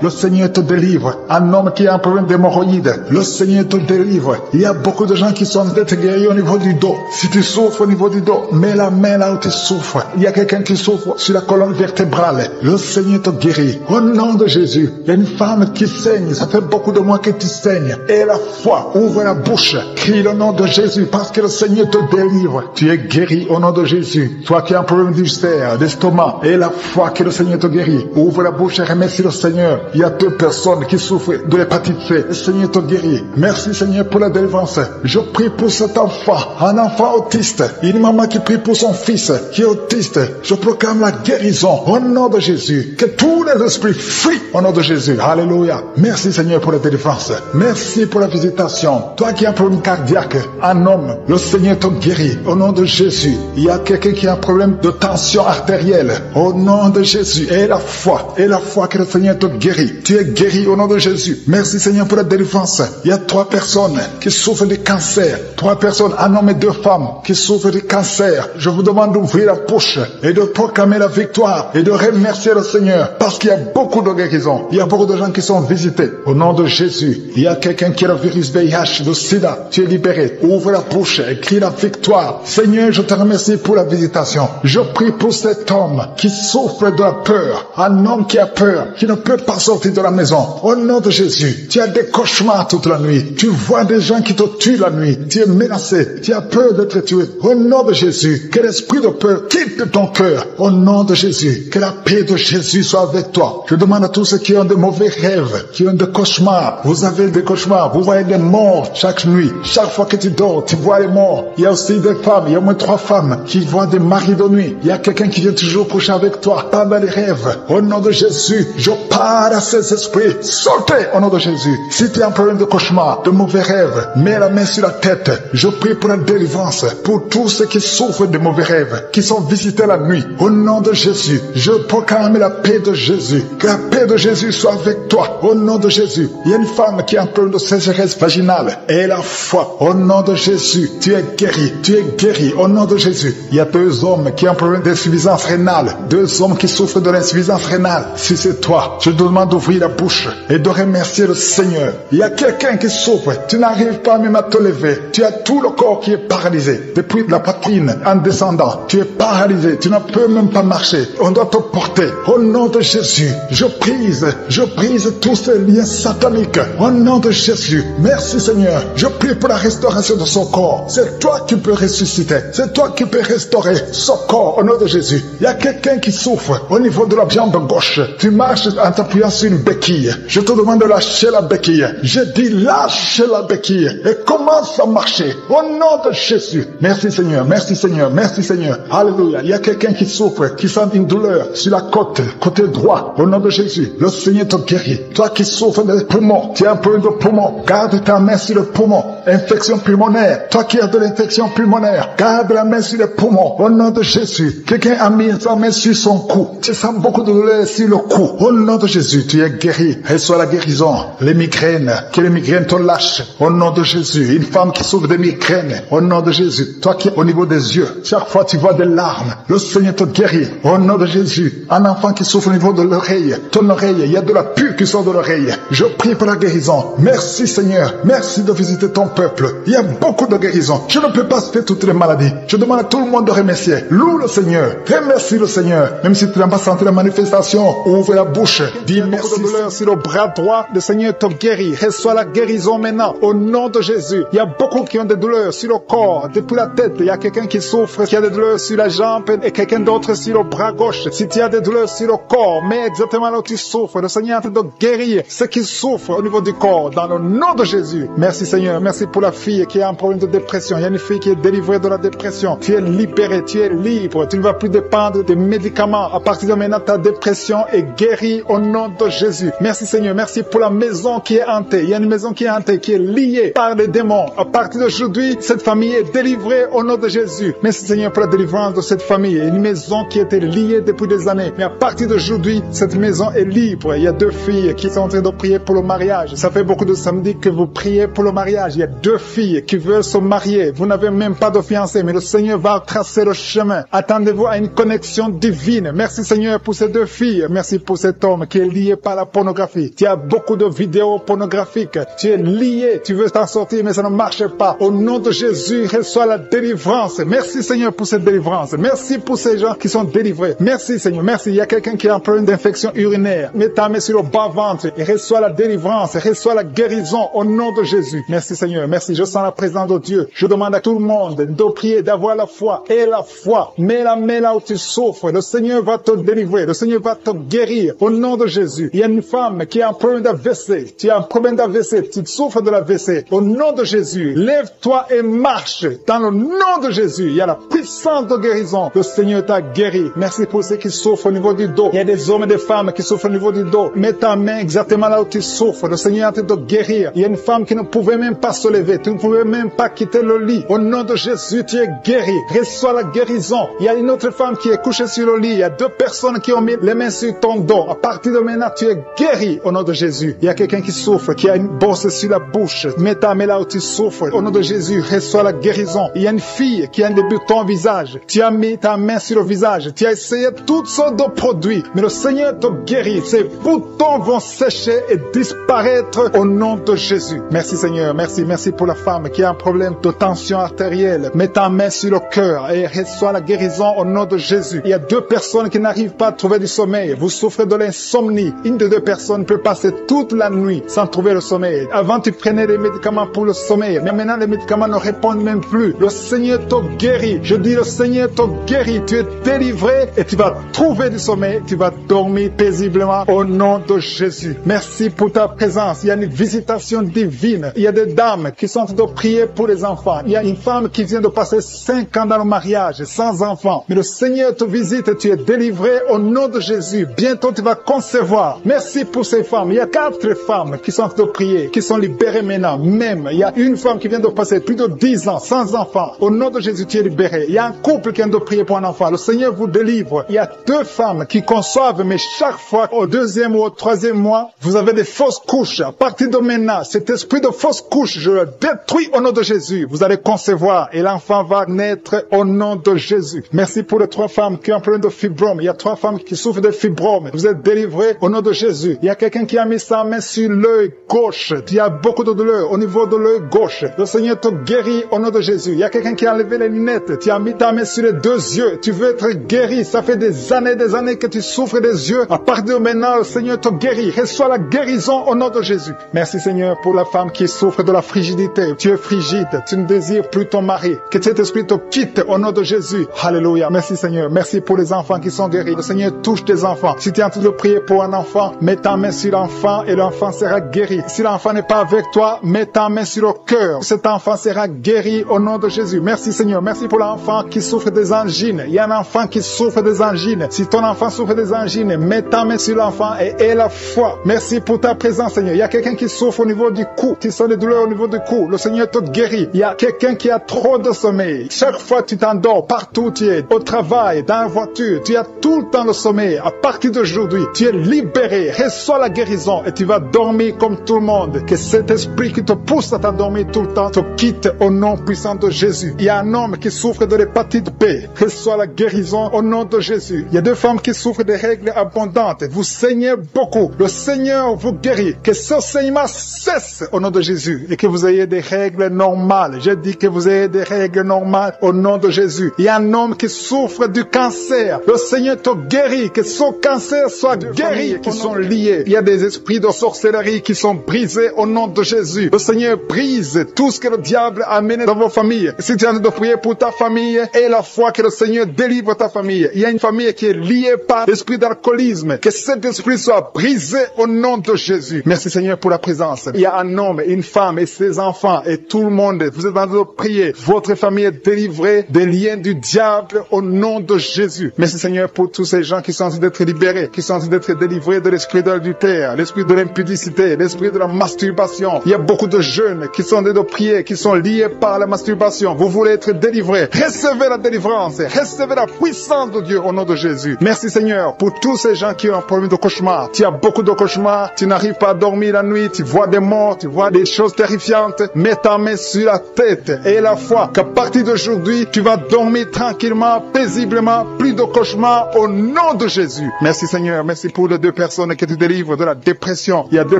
Speaker 2: Le Seigneur te délivre. Un homme qui a un problème d'hémorroïde. Le Seigneur te délivre. Il y a beaucoup de gens qui sont d'être guéris au niveau du dos. Si tu souffres au niveau du dos, mets la main là où tu souffres. Il y a quelqu'un qui souffre sur la colonne vertébrale. Le Seigneur te guérit. Au nom de Jésus. Il y a une femme qui saigne. Ça fait beaucoup de mois que tu saignes. Et la foi, ouvre la bouche. Crie le nom de Jésus parce que le Seigneur te délivre. Tu es guéri au nom de Jésus. Toi qui as un problème d'ulcère, d'estomac, et la foi que le Seigneur te guérit. Ouvre la bouche et remercie le Seigneur. Il y a 2 personnes qui souffrent de l'hépatite C. Le Seigneur te guérit. guéri. Merci Seigneur pour la délivrance. Je prie pour cet enfant, un enfant autiste. Une maman qui prie pour son fils qui est autiste. Je proclame la guérison au nom de Jésus. Que tous les esprits fuient au nom de Jésus. Alléluia. Merci Seigneur pour la délivrance. Merci pour la visitation. Toi qui as un problème cardiaque, un homme, le Seigneur te guérit au nom de Jésus. Il y a quelqu'un qui a un problème de tension artérielle au nom de Jésus. Et la foi que le Seigneur te guérit. Tu es guéri au nom de Jésus. Merci Seigneur pour la délivrance. Il y a 3 personnes qui souffrent de cancer. 3 personnes, un homme et 2 femmes qui souffrent de cancer. Je vous demande d'ouvrir la bouche et de proclamer la victoire et de remercier le Seigneur parce qu'il y a beaucoup de guérisons. Il y a beaucoup de gens qui sont visités au nom de Jésus. Il y a quelqu'un qui a le virus VIH, le sida. Tu es libéré. Ouvre la bouche et crie la victoire. Seigneur, je te remercie pour la visitation. Je prie pour cet homme qui souffre de la peur. Un homme qui a peur, qui ne peut pas sortir de la maison. Au nom de Jésus, tu as des cauchemars toute la nuit. Tu vois des gens qui te tuent la nuit. Tu es menacé. Tu as peur d'être tué. Au nom de Jésus, que l'esprit de peur quitte ton cœur. Au nom de Jésus, que la paix de Jésus soit avec toi. Je demande à tous ceux qui ont de mauvais rêves, qui ont des cauchemars. Vous avez des cauchemars. Vous voyez des morts chaque nuit. Chaque fois que tu dors, tu vois les morts. Il y a aussi des femmes. Il y a au moins 3 femmes qui voient des maris de nuit. Il y a quelqu'un qui vient toujours coucher avec toi pendant les rêves. Au nom de Jésus, je parle à ces esprits. Sortez au nom de Jésus. Si tu as un problème de cauchemar, de mauvais rêves, mets la main sur la tête. Je prie pour la délivrance, pour tous ceux qui souffrent de mauvais rêves, qui sont visités la nuit. Au nom de Jésus, je proclame la paix de Jésus. Que la paix de Jésus soit avec toi. Au nom de Jésus. Il y a une femme qui a un problème de sécheresse vaginale. Et la foi. Au nom de Jésus, tu es guéri. Tu es guéri. Au nom de Jésus. Il y a 2 hommes qui ont un problème d'insuffisance rénale. 2 hommes qui souffrent de l'insuffisance rénale. Si c'est toi, je te demande d'ouvrir la bouche et de remercier le Seigneur. Il y a quelqu'un qui souffre. Tu n'arrives pas même à te lever. Tu as tout le corps qui est paralysé. Depuis la poitrine en descendant, tu es paralysé. Tu ne peux même pas marcher. On doit te porter. Au nom de Jésus, je brise tous ces liens sataniques. Au nom de Jésus, merci Seigneur. Je prie pour la restauration de son corps. C'est toi qui peux ressusciter. C'est toi qui peux restaurer son corps au nom de Jésus. Il y a quelqu'un qui souffre au niveau de la jambe gauche. Tu marches en t'appuyant sur une béquille. Je te demande de lâcher la béquille. Je dis lâche la béquille et commence à marcher au nom de Jésus. Merci Seigneur, merci Seigneur, merci Seigneur. Alléluia. Il y a quelqu'un qui souffre, qui sent une douleur sur la côté droit. Au nom de Jésus, le Seigneur te guérit. Toi qui souffres des poumons, tu as un problème de poumon, garde ta main sur le poumon. Infection pulmonaire, toi qui as de l'infection pulmonaire, garde la main sur le poumon. Au nom de Jésus, quelqu'un a mis sa main sur son cou. Tu sens beaucoup de douleur sur le cou. Au nom de Jésus, tu es guéri. Reçois la guérison. Les migraines, que les migraines te lâchent. Au nom de Jésus, une femme qui souffre de migraines. Au nom de Jésus, toi qui es au niveau des yeux, chaque fois tu vois des larmes, le Seigneur te guérit. Au nom de Jésus, un enfant qui souffre au niveau de l'oreille, ton oreille, il y a de la pus qui sort de l'oreille. Je prie pour la guérison. Merci Seigneur, merci de visiter ton peuple. Il y a beaucoup de guérisons. Je ne peux pas citer toutes les maladies. Je demande à tout le monde de remercier. Loue le Seigneur, remercie le Seigneur. Même si tu n'as pas senti la manifestation, ouvre la bouche. Dis merci. De douleur sur le bras droit, le Seigneur te guérit. Reçois la guérison maintenant. Au nom de Jésus. Il y a beaucoup qui ont des douleurs sur le corps, depuis la tête. Il y a quelqu'un qui souffre, qui a des douleurs sur la jambe et quelqu'un d'autre sur le bras gauche. Si tu as des douleurs sur le corps, mais exactement là où tu souffres, le Seigneur est en train de guérir ceux qui souffrent au niveau du corps, dans le nom de Jésus. Merci Seigneur. Merci pour la fille qui a un problème de dépression. Il y a une fille qui est délivrée de la dépression. Tu es libéré, tu es libre. Tu ne vas plus dépendre des médicaments. À partir de maintenant, ta dépression est guérie au nom de Jésus. Merci Seigneur. Merci pour la maison qui est hantée. Il y a une maison qui est hantée, qui est liée par les démons. À partir d'aujourd'hui, cette famille est délivrée au nom de Jésus. Merci Seigneur pour la délivrance de cette famille. Une maison qui était liée depuis des années. Mais à partir d'aujourd'hui, cette maison est libre. Il y a 2 filles qui sont en train de prier pour le mariage. Ça fait beaucoup de samedis que vous priez pour le mariage. Il y a 2 filles qui veulent se marier. Vous n'avez même pas de fiancé, mais le Seigneur va tracer le chemin. Attendez-vous à une connexion divine. Merci Seigneur pour ces 2 filles. Merci pour cet homme qui est lié par la pornographie. Tu as beaucoup de vidéos pornographiques. Tu es lié. Tu veux t'en sortir, mais ça ne marche pas. Au nom de Jésus, reçois la délivrance. Merci Seigneur pour cette délivrance. Merci pour ces gens qui sont délivrés. Merci Seigneur. Merci. Il y a quelqu'un qui a un problème d'infection urinaire. Mets ta main sur le bas-ventre et reçois la délivrance. Reçois la guérison au nom de Jésus. Merci Seigneur. Seigneur. Merci. Je sens la présence de Dieu. Je demande à tout le monde de prier, d'avoir la foi. Et la foi. Mets la main là où tu souffres. Le Seigneur va te délivrer. Le Seigneur va te guérir. Au nom de Jésus. Il y a une femme qui a un problème d'AVC. Tu as un problème d'AVC. Tu souffres de l'AVC. Au nom de Jésus. Lève-toi et marche. Dans le nom de Jésus. Il y a la puissance de guérison. Le Seigneur t'a guéri. Merci pour ceux qui souffrent au niveau du dos. Il y a des hommes et des femmes qui souffrent au niveau du dos. Mets ta main exactement là où tu souffres. Le Seigneur est en train de guérir. Il y a une femme qui ne pouvait même pas se lever. Tu ne pouvais même pas quitter le lit. Au nom de Jésus, tu es guéri. Reçois la guérison. Il y a une autre femme qui est couchée sur le lit. Il y a deux personnes qui ont mis les mains sur ton dos. À partir de maintenant, tu es guéri au nom de Jésus. Il y a quelqu'un qui souffre, qui a une bosse sur la bouche. Mets ta main là où tu souffres. Au nom de Jésus, reçois la guérison. Il y a une fille qui a un début de ton visage. Tu as mis ta main sur le visage. Tu as essayé toutes sortes de produits. Mais le Seigneur te guérit. Ces boutons vont sécher et disparaître au nom de Jésus. Merci Seigneur. Merci. Merci pour la femme qui a un problème de tension artérielle. Mets ta main sur le cœur et reçois la guérison au nom de Jésus. Il y a deux personnes qui n'arrivent pas à trouver du sommeil. Vous souffrez de l'insomnie. Une des deux personnes peut passer toute la nuit sans trouver le sommeil. Avant, tu prenais des médicaments pour le sommeil. Mais maintenant, les médicaments ne répondent même plus. Le Seigneur te guérit. Je dis, le Seigneur te guérit. Tu es délivré et tu vas trouver du sommeil. Tu vas dormir paisiblement au nom de Jésus. Merci pour ta présence. Il y a une visitation divine. Il y a des dames qui sont en train de prier pour les enfants. Il y a une femme qui vient de passer 5 ans dans le mariage sans enfant. Mais le Seigneur te visite et tu es délivré au nom de Jésus. Bientôt tu vas concevoir. Merci pour ces femmes. Il y a 4 femmes qui sont en train de prier, qui sont libérées maintenant. Même, il y a une femme qui vient de passer plus de 10 ans sans enfant. Au nom de Jésus, tu es libéré. Il y a un couple qui vient de prier pour un enfant. Le Seigneur vous délivre. Il y a 2 femmes qui conçoivent, mais chaque fois, au 2e ou au 3e mois, vous avez des fausses couches. À partir de maintenant, cet esprit de fausses couches, je le détruis au nom de Jésus. Vous allez concevoir et l'enfant va naître au nom de Jésus. Merci pour les 3 femmes qui ont un problème de fibrome. Il y a 3 femmes qui souffrent de fibrome. Vous êtes délivrés au nom de Jésus. Il y a quelqu'un qui a mis sa main sur l'œil gauche. Il y a beaucoup de douleur au niveau de l'œil gauche. Le Seigneur te guérit au nom de Jésus. Il y a quelqu'un qui a enlevé les lunettes. Tu as mis ta main sur les 2 yeux. Tu veux être guéri. Ça fait des années que tu souffres des yeux. À partir de maintenant, le Seigneur te guérit. Reçois la guérison au nom de Jésus. Merci Seigneur pour la femme qui souffre de la frigidité. Tu es frigide. Tu ne désires plus ton mari. Que cet esprit te quitte au nom de Jésus. Alléluia. Merci Seigneur. Merci pour les enfants qui sont guéris. Le Seigneur touche tes enfants. Si tu es en train de prier pour un enfant, mets ta main sur l'enfant et l'enfant sera guéri. Si l'enfant n'est pas avec toi, mets ta main sur le cœur. Cet enfant sera guéri au nom de Jésus. Merci Seigneur. Merci pour l'enfant qui souffre des angines. Il y a un enfant qui souffre des angines. Si ton enfant souffre des angines, mets ta main sur l'enfant et aie la foi. Merci pour ta présence Seigneur. Il y a quelqu'un qui souffre au niveau du cou. Tu sens des douleurs au niveau du cou. Le Seigneur te guérit. Il y a quelqu'un qui a trop de sommeil. Chaque fois tu t'endors, partout tu es, au travail, dans la voiture, tu as tout le temps le sommeil. À partir d'aujourd'hui, tu es libéré. Reçois la guérison et tu vas dormir comme tout le monde. Que cet esprit qui te pousse à t'endormir tout le temps te quitte au nom puissant de Jésus. Il y a un homme qui souffre de l'hépatite B. Reçois la guérison au nom de Jésus. Il y a 2 femmes qui souffrent de règles abondantes. Vous saignez beaucoup. Le Seigneur vous guérit. Que ce saignement cesse au nom de Jésus et que vous ayez des règles normales. Je dis que vous ayez des règles normales au nom de Jésus. Il y a un homme qui souffre du cancer. Le Seigneur te guérit. Que son cancer soit guéri, qui sont liés. Il y a des esprits de sorcellerie qui sont brisés au nom de Jésus. Le Seigneur brise tout ce que le diable a amené dans vos familles. Si tu es en train de prier pour ta famille, aie la foi que le Seigneur délivre ta famille. Il y a une famille qui est liée par l'esprit d'alcoolisme. Que cet esprit soit brisé au nom de Jésus. Merci Seigneur pour la présence. Il y a un homme, une femme et ses enfants et tout le monde. Vous êtes en train de prier. Votre famille est délivrée des liens du diable au nom de Jésus. Merci Seigneur pour tous ces gens qui sont en train d'être libérés, qui sont en train d'être délivrés de l'esprit de l'adultère, l'esprit de l'impudicité, l'esprit de la masturbation. Il y a beaucoup de jeunes qui sont en train de prier, qui sont liés par la masturbation. Vous voulez être délivrés. Recevez la délivrance. Recevez la puissance de Dieu au nom de Jésus. Merci Seigneur pour tous ces gens qui ont un problème de cauchemar. Tu as beaucoup de cauchemars. Tu n'arrives pas à dormir la nuit. Tu vois des morts. Tu vois des choses terrifiantes. Mets ta main sur la tête et la foi qu'à partir d'aujourd'hui, tu vas dormir tranquillement, paisiblement, plus de cauchemars au nom de Jésus. Merci Seigneur. Merci pour les 2 personnes qui te délivrent de la dépression. Il y a 2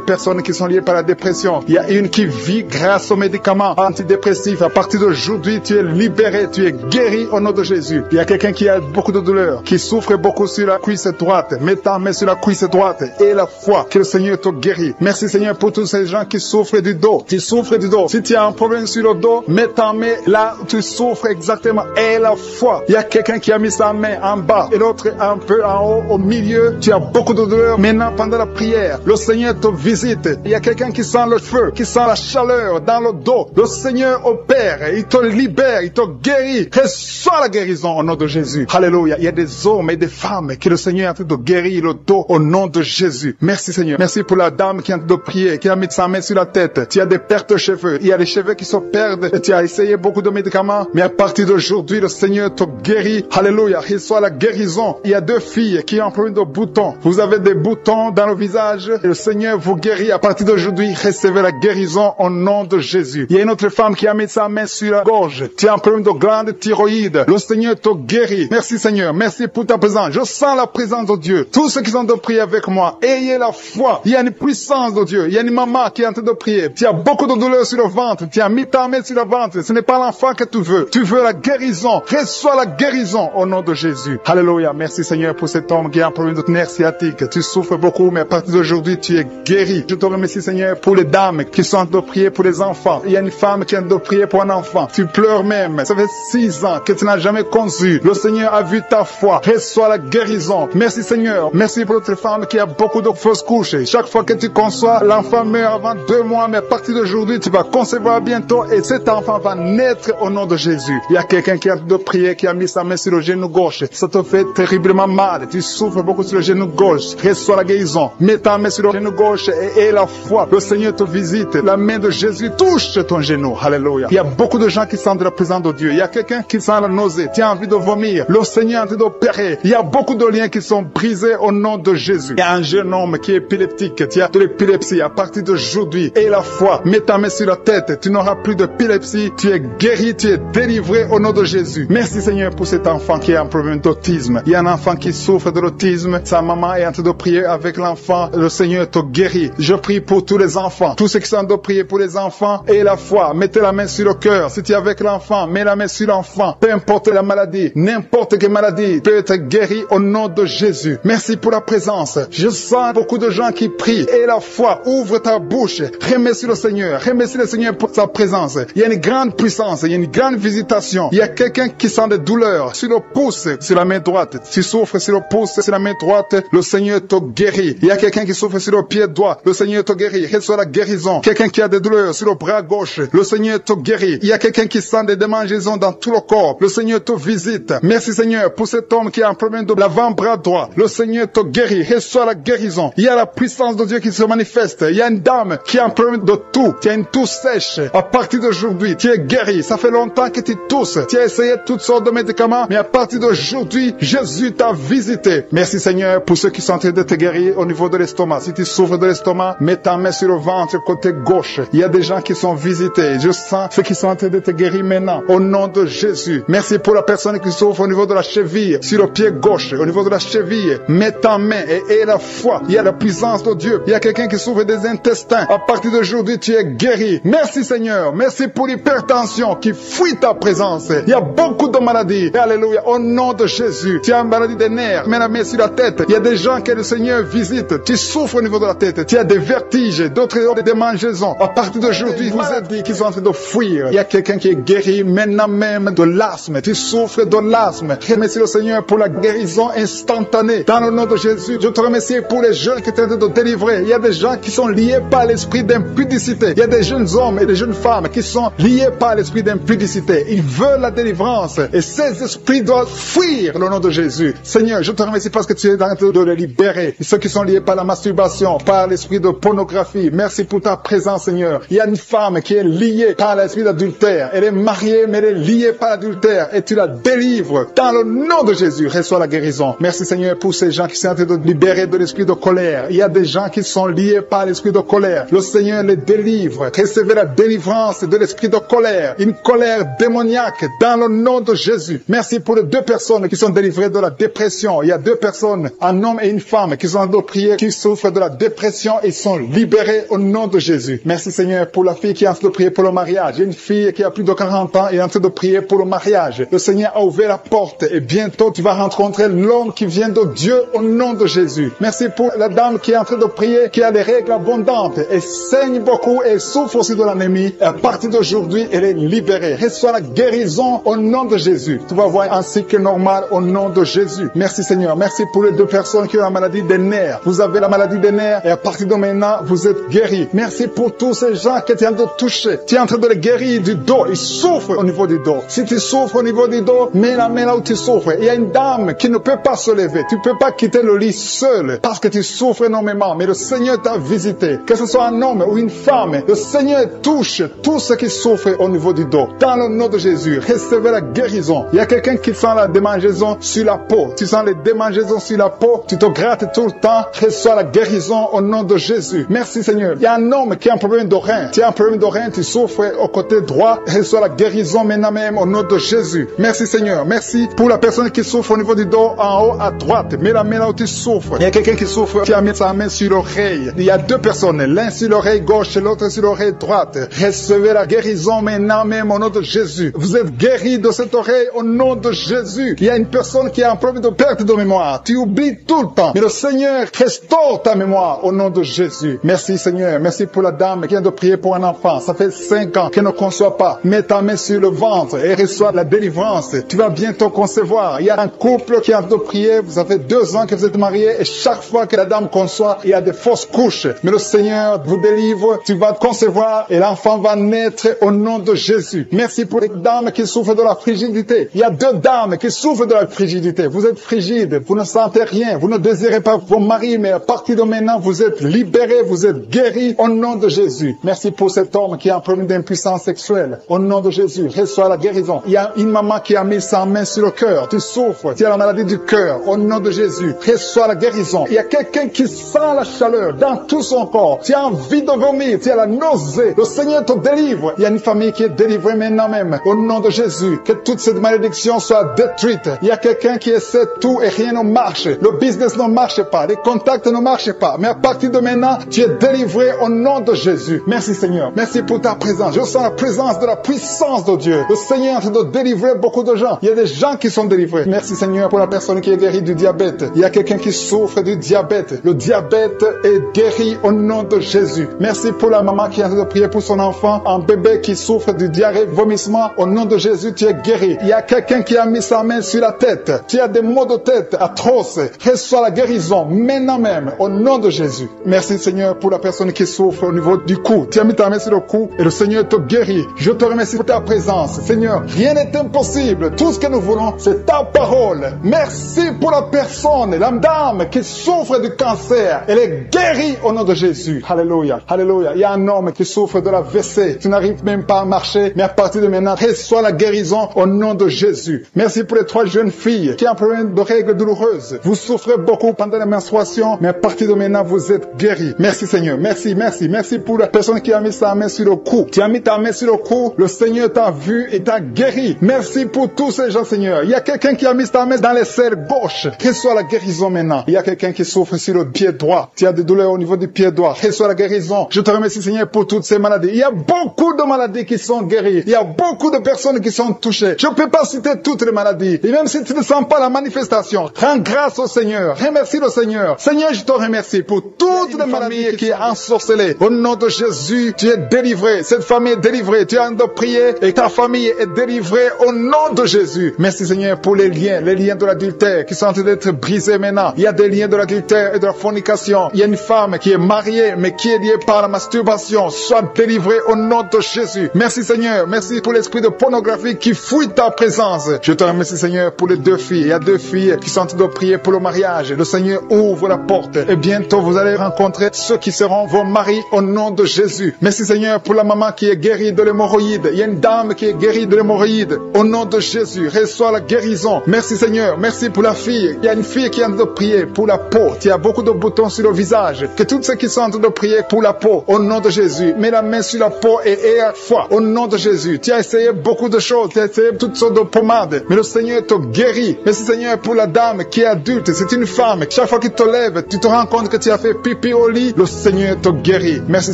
Speaker 2: personnes qui sont liées par la dépression. Il y a une qui vit grâce aux médicaments antidépressifs. À partir d'aujourd'hui, tu es libéré, tu es guéri au nom de Jésus. Il y a quelqu'un qui a beaucoup de douleur, qui souffre beaucoup sur la cuisse droite. Mets ta main sur la cuisse droite et la foi que le Seigneur te guérit. Merci Seigneur pour tous ces gens qui souffrent du dos. Tu souffres souffres du dos, si tu as un problème sur le dos, mets ta main là où tu souffres exactement. Et la foi, il y a quelqu'un qui a mis sa main en bas et l'autre un peu en haut, au milieu. Tu as beaucoup de douleur. Maintenant, pendant la prière, le Seigneur te visite. Il y a quelqu'un qui sent le feu, qui sent la chaleur dans le dos. Le Seigneur opère, il te libère, il te guérit. Reçois la guérison au nom de Jésus. Alléluia. Il y a des hommes et des femmes que le Seigneur est en train de guérir le dos au nom de Jésus. Merci Seigneur. Merci pour la dame qui est en train de prier, qui a mis sa main sur la tête. Tu as des pertes de cheveux. Il y a des cheveux qui se perdent. Et tu as essayé beaucoup de médicaments. Mais à partir d'aujourd'hui, le Seigneur te guérit. Alléluia. Reçois la guérison. Il y a deux filles qui ont un problème de boutons. Vous avez des boutons dans le visage. Et le Seigneur vous guérit. À partir d'aujourd'hui, recevez la guérison au nom de Jésus. Il y a une autre femme qui a mis sa main sur la gorge. Tu as un problème de glande thyroïde. Le Seigneur te guérit. Merci Seigneur. Merci pour ta présence. Je sens la présence de Dieu. Tous ceux qui sont de prier avec moi, ayez la foi. Il y a une puissance de Dieu. Il y a une maman qui est en train de prier. Tu as beaucoup de douleur sur le ventre. Tu as mis ta main sur le ventre. Ce n'est pas l'enfant que tu veux. Tu veux la guérison. Reçois la guérison au nom de Jésus. Alléluia. Merci Seigneur pour cet homme qui a un problème de nerf sciatique. Tu souffres beaucoup, mais à partir d'aujourd'hui, tu es guéri. Je te remercie Seigneur pour les dames qui sont en train de prier pour les enfants. Il y a une femme qui est en train de prier pour un enfant. Tu pleures même. Ça fait 6 ans que tu n'as jamais conçu. Le Seigneur a vu ta foi. Reçois la guérison. Merci Seigneur. Merci pour notre femme qui a beaucoup de fausses couches. Chaque fois que tu conçois, l'enfant meurt avant 2 mois, mais à partir d'aujourd'hui, tu vas concevoir bientôt et cet enfant va naître au nom de Jésus. Il y a quelqu'un qui est en train de prier, qui a mis sa main sur le genou gauche. Ça te fait terriblement mal. Tu souffres beaucoup sur le genou gauche. Reçois la guérison. Mets ta main sur le genou gauche et la foi. Le Seigneur te visite. La main de Jésus touche ton genou. Alléluia. Il y a beaucoup de gens qui sentent la présence de Dieu. Il y a quelqu'un qui sent la nausée. Tu as envie de vomir. Le Seigneur est en train d'opérer. Il y a beaucoup de liens qui sont brisés au nom de Jésus. Il y a un jeune homme qui est épileptique. Tu as de l'épilepsie à partir d'aujourd'hui. Et la foi. Mets ta main sur la tête. Tu n'auras plus d'épilepsie. Tu es guéri. Tu es délivré au nom de Jésus. Merci Seigneur pour cet enfant qui a un problème d'autisme. Il y a un enfant qui souffre de l'autisme. Sa maman est en train de prier avec l'enfant. Le Seigneur te guérit. Je prie pour tous les enfants. Tous ceux qui sont en train de prier pour les enfants. Et la foi. Mettez la main sur le cœur. Si tu es avec l'enfant, mets la main sur l'enfant. Peu importe la maladie. N'importe quelle maladie peut être guérie au nom de Jésus. Merci pour la présence. Je sens beaucoup de gens qui prient. Et la foi. Ouvre ta bouche. Remercie le Seigneur. Remercie le Seigneur pour sa présence. Il y a une grande puissance. Il y a une grande visitation. Il y a quelqu'un qui sent des douleurs sur le pouce, sur la main droite. Tu souffres sur le pouce, sur la main droite. Le Seigneur te guérit. Il y a quelqu'un qui souffre sur le pied droit. Le Seigneur te guérit. Reçois la guérison. Quelqu'un qui a des douleurs sur le bras gauche. Le Seigneur te guérit. Il y a quelqu'un qui sent des démangeaisons dans tout le corps. Le Seigneur te visite. Merci Seigneur pour cet homme qui a un problème de l'avant-bras droit. Le Seigneur te guérit. Reçois la guérison. Il y a la puissance de Dieu qui se manifeste. Il y a une dame qui a un problème de toux. Tu as une toux sèche. À partir d'aujourd'hui, tu es guéri. Ça fait longtemps que tu tousses. Tu as essayé toutes sortes de médicaments, mais à partir d'aujourd'hui, Jésus t'a visité. Merci Seigneur pour ceux qui sont en train de te guérir au niveau de l'estomac. Si tu souffres de l'estomac, mets ta main sur le ventre côté gauche. Il y a des gens qui sont visités. Je sens ceux qui sont en train de te guérir maintenant. Au nom de Jésus. Merci pour la personne qui souffre au niveau de la cheville, sur le pied gauche, au niveau de la cheville. Mets ta main et la foi. Il y a la puissance de Dieu. Il y a quelqu'un qui souffre des intestins. À partir d'aujourd'hui, tu es guéri. Merci Seigneur. Merci pour l'hypertension qui fuit ta présence. Il y a beaucoup de maladies. Alléluia. Au nom de Jésus. Tu as une maladie des nerfs. Mets la main sur la tête. Il y a des gens que le Seigneur visite. Tu souffres au niveau de la tête. Tu as des vertiges, d'autres ont des démangeaisons. À partir d'aujourd'hui, vous êtes dit qu'ils sont en train de fuir. Il y a quelqu'un qui est guéri maintenant même de l'asthme. Tu souffres de l'asthme. Remercie le Seigneur pour la guérison instantanée. Dans le nom de Jésus, je te remercie pour les jeunes qui sont en train de délivrer. Il y a des gens qui sont liés par l'esprit d'impudicité. Il y a des jeunes hommes et des jeunes femmes qui sont liés par l'esprit d'impudicité. Ils veulent la délivrance. Et ces esprits doivent fuir le nom de Jésus. Seigneur, je te remercie parce que tu es en train de les libérer. Et ceux qui sont liés par la masturbation, par l'esprit de pornographie. Merci pour ta présence, Seigneur. Il y a une femme qui est liée par l'esprit d'adultère. Elle est mariée, mais elle est liée par l'adultère. Et tu la délivres. Dans le nom de Jésus, reçois la guérison. Merci, Seigneur, pour ces gens qui sont en train de libérer de l'esprit de colère. Il y a des gens qui sont liés par l'esprit de colère. Le Seigneur les délivre. Recevez la délivrance de l'esprit de colère. Une colère démoniaque dans le nom de Jésus. Merci pour les 2 personnes qui sont délivrées de la dépression. Il y a 2 personnes, un homme et une femme, qui sont en train de prier, qui souffrent de la dépression et sont libérés au nom de Jésus. Merci Seigneur pour la fille qui est en train de prier pour le mariage. Il y a une fille qui a plus de 40 ans et est en train de prier pour le mariage. Le Seigneur a ouvert la porte et bientôt tu vas rencontrer l'homme qui vient de Dieu au nom de Jésus. Merci pour la dame qui est en train de prier, qui a des règles abondantes et saigne beaucoup et souffre aussi de l'ennemi, à partir d'aujourd'hui, elle est libérée. Reçois la guérison au nom de Jésus. Tu vas voir un cycle normal au nom de Jésus. Merci Seigneur. Merci pour les deux personnes qui ont la maladie des nerfs. Vous avez la maladie des nerfs et à partir de maintenant, vous êtes guéris. Merci pour tous ces gens que tu es en train de toucher. Tu es en train de les guérir du dos. Ils souffrent au niveau du dos. Si tu souffres au niveau du dos, mets la main là où tu souffres. Il y a une dame qui ne peut pas se lever. Tu ne peux pas quitter le lit seul parce que tu souffres énormément. Mais le Seigneur t'a visité. Que ce soit un homme ou une femme, le Seigneur touche tous ceux qui souffrent au niveau du dos. Dans le nom de Jésus, recevez la guérison. Il y a quelqu'un qui sent la démangeaison sur la peau. Tu sens les démangeaisons sur la peau. Tu te grattes tout le temps. Reçois la guérison au nom de Jésus. Merci Seigneur. Il y a un homme qui a un problème de rein. Tu as un problème de rein, tu souffres au côté droit. Reçois la guérison maintenant même au nom de Jésus. Merci Seigneur. Merci pour la personne qui souffre au niveau du dos en haut à droite. Mets la main là où tu souffres. Il y a quelqu'un qui souffre qui a mis sa main sur l'oreille. Il y a deux personnes, l'un sur l'oreille gauche et l'autre sur l'oreille droite. Recevez la guérison maintenant même au nom de Jésus. Vous êtes guéris de cette oreille au nom de Jésus. Il y a une personne qui a un problème de perte de mémoire. Tu oublies tout le temps. Mais le Seigneur restaure ta mémoire au nom de Jésus. Merci Seigneur. Merci pour la dame qui vient de prier pour un enfant. Ça fait 5 ans qu'elle ne conçoit pas. Mets ta main sur le ventre et reçois la délivrance. Tu vas bientôt concevoir. Il y a un couple qui est en train de prier. Vous avez 2 ans que vous êtes mariés et chaque fois que la dame conçoit, il y a des fausses couches. Mais le Seigneur vous délivre. Tu vas concevoir et l'enfant va naître au nom de Jésus. Merci pour les dames qui souffrent de la frigidité. Il y a 2 dames qui souffrent de la frigidité. Vous êtes frigide. Vous ne sentez rien. Vous ne désirez pas vos maris, mais à partir de maintenant, vous êtes libérés. Vous êtes guéris au nom de Jésus. Merci pour cet homme qui a un problème d'impuissance sexuelle. Au nom de Jésus, reçois la guérison. Il y a une maman qui a mis sa main sur le cœur. Tu souffres. Tu as la maladie du cœur. Au nom de Jésus, reçois la guérison. Il y a quelqu'un qui sent la chaleur dans tout son corps. Tu as envie de vomir. Tu as la nausée. Le Seigneur te délivre. Il y a une famille qui est délivrée maintenant même. Au nom de Jésus, que toute cette malédiction soit détruite. Il y a quelqu'un qui essaie tout et rien ne marche. Le business ne marche pas. Les contacts ne marchent pas. Mais à partir de maintenant, tu es délivré au nom de Jésus. Merci Seigneur. Merci pour ta présence. Je sens la présence de la puissance de Dieu. Le Seigneur est en train de délivrer beaucoup de gens. Il y a des gens qui sont délivrés. Merci Seigneur pour la personne qui est guérie du diabète. Il y a quelqu'un qui souffre du diabète. Le diabète est guéri au nom de Jésus. Merci pour la maman qui est en train de prier pour son enfant. Un bébé qui souffre du diarrhée, vomissement. Au nom de Jésus, tu es guéri. Il y a quelqu'un qui a mis sa main sur la tête. Tu as des maux de tête atroces. Reçois la guérison maintenant même au nom de Jésus. Merci Seigneur pour la personne qui souffre au niveau du cou. Tu as mis ta main sur le cou et le Seigneur te guérit. Je te remercie pour ta présence. Seigneur, rien n'est impossible. Tout ce que nous voulons, c'est ta parole. Merci pour la personne, la dame qui souffre du cancer. Elle est guérie au nom de Jésus. Alléluia. Alléluia. Il y a un homme qui souffre de la WC. Tu n'arrives même pas à marcher, mais à partir de maintenant, reçois la guérison au nom de Jésus. Merci pour les 3 jeunes filles qui ont un problème de règles douloureuses. Vous souffrez beaucoup pendant la menstruation, mais à partir de maintenant, vous êtes guéris. Merci Seigneur. Merci, merci. Merci pour la personne qui a mis sa main sur le cou. Tu as mis ta main sur le cou, le Seigneur t'a vu et t'a guéri. Merci pour tous ces gens, Seigneur. Il y a quelqu'un qui a mis sa main dans l'aisselle gauche. Reçois la guérison maintenant. Il y a quelqu'un qui souffre sur le pied droit. Tu as des douleurs au niveau du pied droit. Reçois la guérison. Je te remercie, Seigneur, pour toutes ces maladies. Il y a beaucoup de maladies qui sont guéries. Il y a beaucoup de personnes qui sont touchées. Je ne peux pas citer toutes les maladies. Et même si tu ne sens pas la manifestation, rends grâce au Seigneur. Remercie le Seigneur. Seigneur, je te remercie pour toutes les maladies qui sont ensorcelées. Au nom de Jésus, tu es délivré. Cette famille est délivrée. Tu as de prier et ta famille est délivrée au nom de Jésus. Merci Seigneur pour les liens de l'adultère qui sont en train d'être brisés maintenant. Il y a des liens de l'adultère et de la fornication. Il y a une femme qui est mariée mais qui est liée par la masturbation. Sois délivrée au nom de Jésus. Merci Seigneur. Merci pour l'esprit de pornographie qui fouille ta présence. Je te remercie Seigneur pour les 2 filles. Il y a 2 filles qui sont en train de prier pour le mariage. Le Seigneur ouvre la porte et bientôt vous allez rencontrer ceux qui seront vos maris au nom de Jésus. Merci Seigneur pour la maman qui est guérie de l'hémorroïde. Il y a une dame qui est guérie de l'hémorroïde. Au nom de Jésus, reçois la guérison. Merci Seigneur. Merci pour la fille. Il y a une fille qui est en train de prier pour la peau. Il y a beaucoup de boutons sur le visage. Que tous ceux qui sont en train de prier pour la peau, au nom de Jésus, mets la main sur la peau et aie foi. Au nom de Jésus, tu as essayé beaucoup de choses. Tu as essayé toutes sortes de pommades. Mais le Seigneur te guérit. Merci Seigneur pour la dame qui est adulte. C'est une femme. Chaque fois qu'il te lève, tu te rends compte que tu as fait pipi au lit. Le Seigneur te guérit. Merci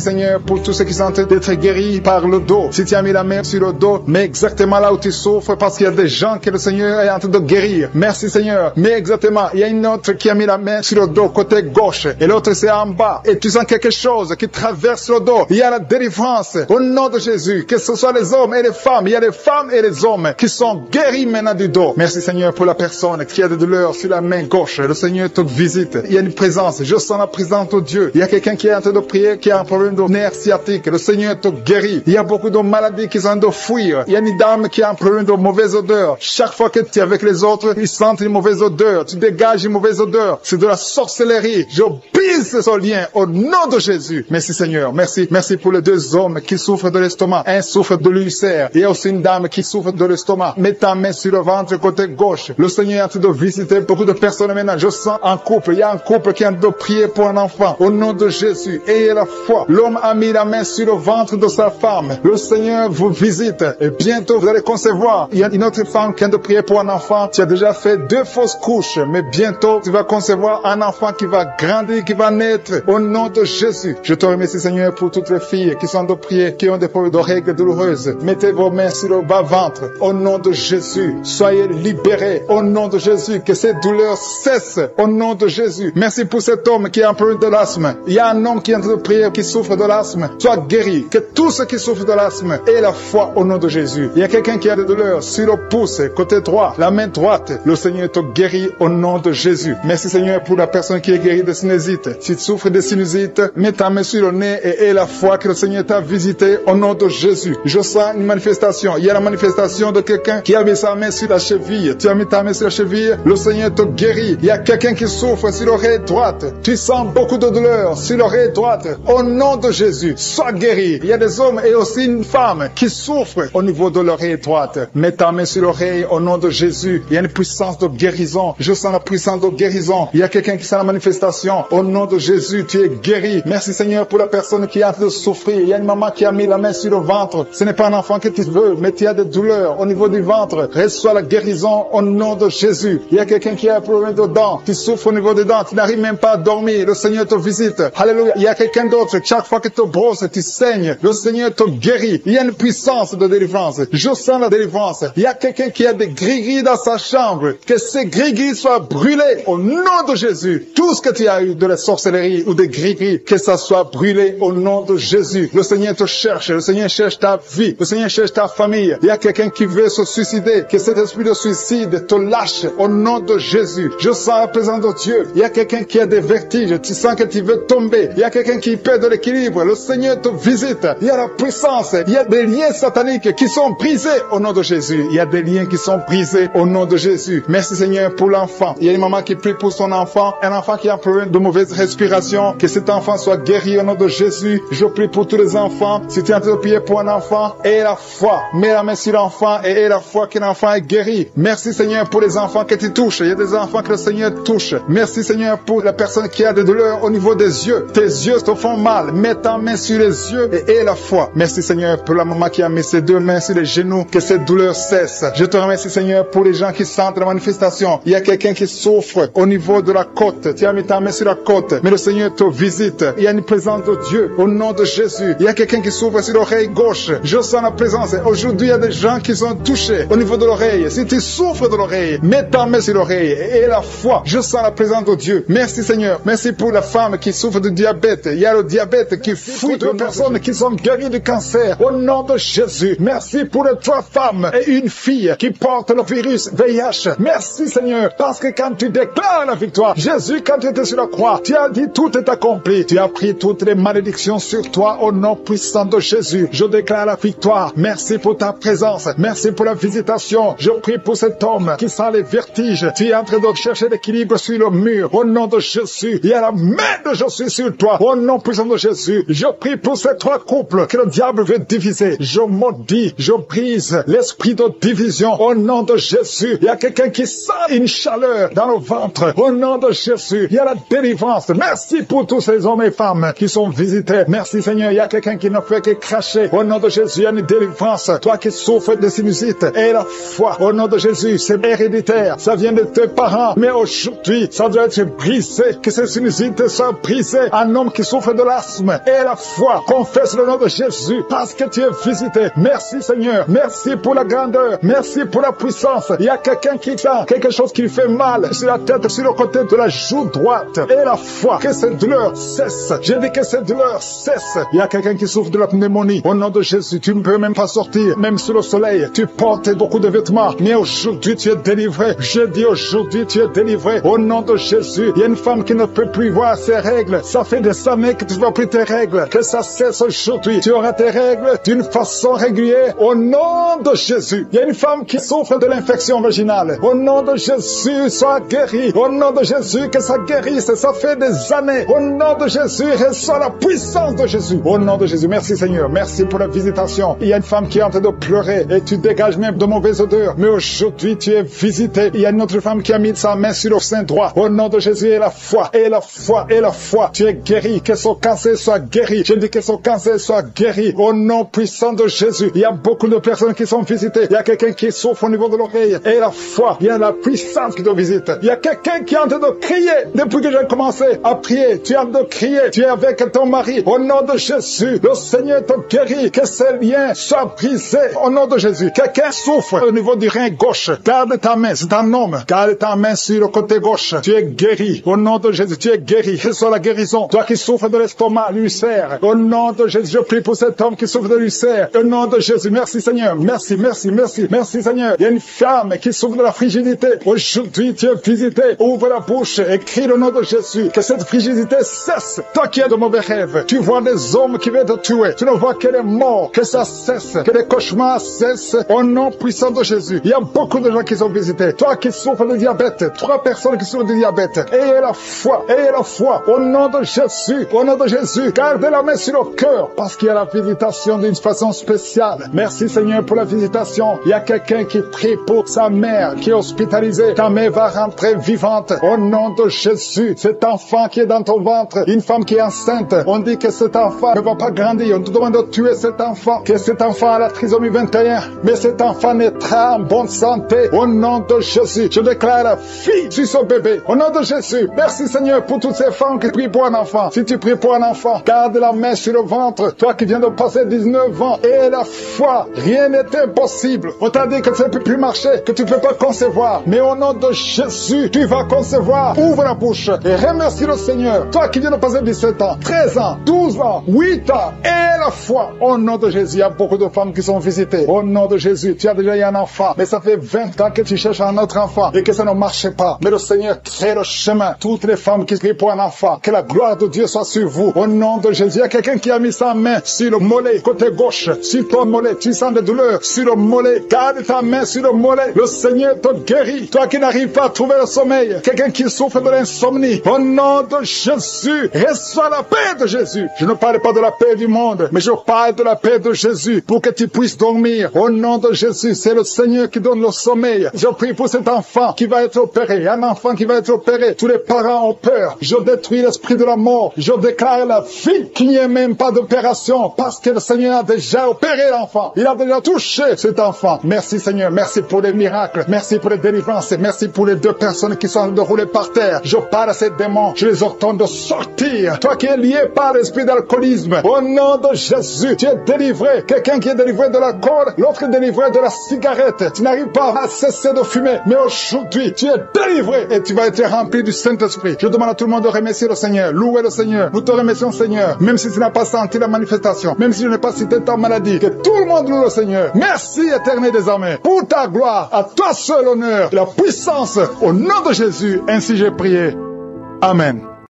Speaker 2: Seigneur pour tous ceux qui sont en train d'être guéris par le dos. Si tu as mis la main sur le dos, mets exactement là où tu souffres parce qu'il y a des gens que le Seigneur est en train de guérir. Merci Seigneur. Mais exactement, il y a une autre qui a mis la main sur le dos côté gauche et l'autre c'est en bas et tu sens quelque chose qui traverse le dos. Il y a la délivrance au nom de Jésus. Que ce soit les hommes et les femmes, il y a les femmes et les hommes qui sont guéris maintenant du dos. Merci Seigneur pour la personne qui a des douleurs sur la main gauche. Le Seigneur te visite. Il y a une présence. Je sens la présence de Dieu. Il y a quelqu'un qui est en train de prier, qui a un problème de nerf sciatique. Le Seigneur te guérit. Il y a beaucoup de maladies qui sont en train de fuir. Il y a une dame qui a un problème de mauvaise odeur. Chaque fois que tu es avec les autres, ils sentent une mauvaise odeur. Tu dégages une mauvaise odeur. C'est de la sorcellerie. Je brise ce lien au nom de Jésus. Merci Seigneur. Merci. Merci pour les deux hommes qui souffrent de l'estomac. Un souffre de l'ulcère. Il y a aussi une dame qui souffre de l'estomac. Mets ta main sur le ventre côté gauche. Le Seigneur est en train de visiter beaucoup de personnes maintenant. Je sens un couple. Il y a un couple qui est en train de prier pour un enfant. Au nom de Jésus. Ayez la foi. L'homme a mis la main sur le ventre de sa femme. Le Seigneur vous visite. Et bientôt vous allez concevoir. Il y a une autre femme qui est en train de prier pour un enfant. Tu as déjà fait 2 fausses couches. Mais bientôt tu vas concevoir un enfant qui va grandir, qui va naître. Au nom de Jésus. Je te remercie Seigneur pour toutes les filles qui sont en train de prier, qui ont des problèmes de règles douloureuses. Mettez vos mains sur le bas-ventre. Au nom de Jésus. Soyez libérés. Au nom de Jésus. Que ces douleurs cessent. Au nom de Jésus. Merci pour cet homme qui a un problème de l'asthme. Il y a un homme qui est en train de prier, qui souffre de l'asthme. Sois guéri. Que tous ceux qui souffrent de l'asthme aient la foi au nom de Jésus. Il y a quelqu'un qui a des douleurs sur le pouce, côté droit, la main droite. Le Seigneur te guérit au nom de Jésus. Merci Seigneur pour la personne qui est guérie de sinusite. Si tu souffres de sinusite, mets ta main sur le nez et aie la foi que le Seigneur t'a visité au nom de Jésus. Je sens une manifestation. Il y a la manifestation de quelqu'un qui a mis sa main sur la cheville. Tu as mis ta main sur la cheville, le Seigneur te guérit. Il y a quelqu'un qui souffre sur l'oreille droite. Tu sens beaucoup de douleur sur l'oreille droite. Au nom de Jésus, sois guéri. Il y a des hommes et aussi une femme qui souffrent au niveau de l'oreille droite. Mets ta main sur l'oreille au nom de Jésus. Il y a une puissance de guérison. Je sens la puissance de guérison. Il y a quelqu'un qui sent la manifestation. Au nom de Jésus, tu es guéri. Merci Seigneur pour la personne qui a de souffrir. Il y a une maman qui a mis la main sur le ventre. Ce n'est pas un enfant que tu veux, mais tu as des douleurs au niveau du ventre. Reçois la guérison au nom de Jésus. Il y a quelqu'un qui a un problème de dents. Tu souffres au niveau des dents. Tu n'arrives même pas à dormir. Le Seigneur te visite. Alléluia. Il y a quelqu'un d'autre. Chaque fois que tu te brosses, tu saignes. Le Seigneur te guérit. Il y a une puissance de délivrance. Je sens la délivrance. Il y a quelqu'un qui a des gris-gris dans sa chambre. Que ces gris-gris soient brûlés au nom de Jésus. Tout ce que tu as eu de la sorcellerie ou des gris-gris, que ça soit brûlé au nom de Jésus. Le Seigneur te cherche. Le Seigneur cherche ta vie. Le Seigneur cherche ta famille. Il y a quelqu'un qui veut se suicider. Que cet esprit de suicide te lâche au nom de Jésus. Je sens la présence de Dieu. Il y a quelqu'un qui a des vertiges. Tu sens que tu veux tomber. Il y a quelqu'un qui perd de l'équilibre. Le Seigneur te visite. Il y a la puissance. Il y a des liens sataniques qui sont brisés au nom de Jésus. Il y a des liens qui sont brisés au nom de Jésus. Merci Seigneur pour l'enfant. Il y a une maman qui prie pour son enfant. Un enfant qui a un problème de mauvaise respiration. Que cet enfant soit guéri au nom de Jésus. Je prie pour tous les enfants. Si tu es en train de prier pour un enfant, aie la foi. Mets la main sur l'enfant et aie la foi que l'enfant est guéri. Merci Seigneur pour les enfants que tu touches. Il y a des enfants que le Seigneur touche. Merci Seigneur pour la personne qui a des douleurs au niveau des yeux. Tes yeux te font mal. Mets ta main sur les yeux et aie la foi. Merci Seigneur pour la maman qui a mis ses 2 mains sur les genoux. Que cette douleur cesse. Je te remercie Seigneur pour les gens qui sentent la manifestation. Il y a quelqu'un qui souffre au niveau de la côte. Tu as mis ta main sur la côte. Mais le Seigneur te visite. Il y a une présence de Dieu au nom de Jésus. Il y a quelqu'un qui souffre sur l'oreille gauche. Je sens la présence. Aujourd'hui, il y a des gens qui sont touchés au niveau de l'oreille. Si tu souffres de l'oreille, mets ta main sur l'oreille et la foi. Je sens la présence de Dieu. Merci Seigneur. Merci pour la femme qui souffre de diabète. Il y a le diabète qui fuit de personnes qui sont guéries du cancer. Au nom de Jésus. Merci pour les 3 femmes et une fille qui portent le virus VIH. Merci Seigneur. Parce que quand tu déclares la victoire, Jésus, quand tu étais sur la croix, tu as dit tout est accompli. Tu as pris toutes les malédictions sur toi au nom puissant de Jésus. Je déclare la victoire. Merci pour ta présence. Merci pour la visitation. Je prie pour cet homme qui sent les vertiges. Tu es en train de chercher l'équilibre sur le mur. Au nom de Jésus, il y a la main de Jésus sur toi. Au nom puissant de Jésus, je prie pour ces 3 couples que le diable veut diviser. Je maudis, je brise l'esprit de division. Au nom de Jésus, il y a quelqu'un qui sent une chaleur dans le ventre. Au nom de Jésus, il y a la délivrance. Merci pour tous ces hommes et femmes qui sont visités. Merci Seigneur, il y a quelqu'un qui ne fait que cracher. Au nom de Jésus, il y a une délivrance. Toi qui souffres de sinusite, aie la foi. Au nom de Jésus, c'est héréditaire. Ça vient de tes parents. Mais aujourd'hui, ça doit être brisé. Que ces sinusites soient brisées. Un homme qui souffre de l'asthme, aie la foi. Confesse le nom de Jésus parce que tu es visité. Merci Seigneur. Merci pour la grandeur. Merci pour la puissance. Il y a quelqu'un qui a quelque chose qui lui fait mal sur la tête, sur le côté de la joue droite. Aie la foi. Que cette douleur cesse. Je dis que cette douleur cesse. cesse. Il y a quelqu'un qui souffre de la pneumonie. Au nom de Jésus, tu ne peux même pas sortir, même sous le soleil. Tu portes beaucoup de vêtements, mais aujourd'hui tu es délivré. Je dis aujourd'hui tu es délivré. Au nom de Jésus, il y a une femme qui ne peut plus voir ses règles. Ça fait des années que tu ne vois plus tes règles. Que ça cesse aujourd'hui. Tu auras tes règles d'une façon régulière. Au nom de Jésus, il y a une femme qui souffre de l'infection vaginale. Au nom de Jésus, sois guérie. Au nom de Jésus, que ça guérisse. Ça fait des années. Au nom de Jésus, reçois la puissance de Jésus. Au nom de Jésus, merci Seigneur. Merci pour la visitation. Il y a une femme qui est en train de pleurer et tu dégages même de mauvaises odeurs. Mais aujourd'hui, tu es visité. Il y a une autre femme qui a mis sa main sur le sein droit. Au nom de Jésus, et la foi, et la foi, et la foi. Tu es guéri. Que son cancer soit guéri. Je dis que son cancer soit guéri. Au nom puissant de Jésus. Il y a beaucoup de personnes qui sont visitées. Il y a quelqu'un qui souffre au niveau de l'oreille. Et la foi, il y a la puissance qui te visite. Il y a quelqu'un qui est en train de crier. Depuis que j'ai commencé à prier, tu es en train de crier. Tu es avec ton mari. Au nom de Jésus, le Seigneur te guérit. Que ces liens soient brisés. Au nom de Jésus. Quelqu'un souffre au niveau du rein gauche. Garde ta main. C'est un homme. Garde ta main sur le côté gauche. Tu es guéri. Au nom de Jésus, tu es guéri. Reçois la guérison. Toi qui souffres de l'estomac, l'ulcère. Au nom de Jésus, je prie pour cet homme qui souffre de l'ulcère. Au nom de Jésus, merci Seigneur. Merci, merci, merci. Merci Seigneur. Il y a une femme qui souffre de la frigidité. Aujourd'hui, tu es visité. Ouvre la bouche et crie le nom de Jésus. Que cette frigidité cesse. Toi qui as de mauvais rêves, tu vois des hommes qui viennent te tuer. Tu ne vois qu'elle est morte. Que ça cesse. Que les cauchemars cessent. Au nom puissant de Jésus. Il y a beaucoup de gens qui sont visités. Toi qui souffres de diabète. 3 personnes qui souffrent de diabète. Ayez la foi. Ayez la foi. Au nom de Jésus. Au nom de Jésus. Gardez la main sur le cœur. Parce qu'il y a la visitation d'une façon spéciale. Merci Seigneur pour la visitation. Il y a quelqu'un qui prie pour sa mère qui est hospitalisée. Ta mère va rentrer vivante. Au nom de Jésus. Cet enfant qui est dans ton ventre. Une femme qui est enceinte. On dit que cet enfant ne va pas grandir. On te demande de tuer cet enfant. Que cet enfant a la trisomie 21. Mais cet enfant naîtra en bonne santé. Au nom de Jésus. Je déclare la fille sur son bébé. Au nom de Jésus. Merci Seigneur pour toutes ces femmes qui prient pour un enfant. Si tu pries pour un enfant, garde la main sur le ventre. Toi qui viens de passer 19 ans. Et la foi. Rien n'est impossible. On t'a dit que ça ne peut plus marcher. Que tu ne peux pas concevoir. Mais au nom de Jésus, tu vas concevoir. Ouvre la bouche. Et remercie le Seigneur. Toi qui viens de passer 17 ans, 13 ans, 12 ans, 8 ans. Et la foi. Au nom de Jésus, il y a beaucoup de femmes qui sont visitées. Au nom de Jésus, tu as déjà eu un enfant. Mais ça fait 20 ans que tu cherches un autre enfant. Et que ça ne marche pas. Mais le Seigneur crée le chemin. Toutes les femmes qui crient pour un enfant. Que la gloire de Dieu soit sur vous. Au nom de Jésus, il y a quelqu'un qui a mis sa main sur le mollet, côté gauche. Sur ton mollet, tu sens des douleurs. Sur le mollet, garde ta main sur le mollet. Le Seigneur te guérit. Toi qui n'arrives pas à trouver le sommeil. Quelqu'un qui souffre de l'insomnie. Au nom de Jésus, reçois la paix de Jésus. Je ne parle pas de la paix du monde, mais je parle de la paix de Jésus pour que tu puisses dormir. Au nom de Jésus, c'est le Seigneur qui donne le sommeil. Je prie pour cet enfant qui va être opéré. Un enfant qui va être opéré. Tous les parents ont peur. Je détruis l'esprit de la mort. Je déclare la vie qu'il n'y ait même pas d'opération parce que le Seigneur a déjà opéré l'enfant. Il a déjà touché cet enfant. Merci Seigneur. Merci pour les miracles. Merci pour les délivrances. Merci pour les 2 personnes qui sont en train de rouler par terre. Je parle à ces démons. Je les ordonne de sortir. Toi qui es lié par l'esprit d'alcoolisme. Au nom de Jésus, tu es délivré. Quelqu'un qui est délivré de l'alcool, l'autre est délivré de la cigarette. Tu n'arrives pas à cesser de fumer. Mais aujourd'hui, tu es délivré et tu vas être rempli du Saint-Esprit. Je demande à tout le monde de remercier le Seigneur. Louer le Seigneur. Nous te remercions Seigneur. Même si tu n'as pas senti la manifestation. Même si je n'ai pas cité ta maladie. Que tout le monde loue le Seigneur. Merci éternel des armées. Pour ta gloire, à toi seul honneur, la puissance. Au nom de Jésus, ainsi j'ai prié. Amen.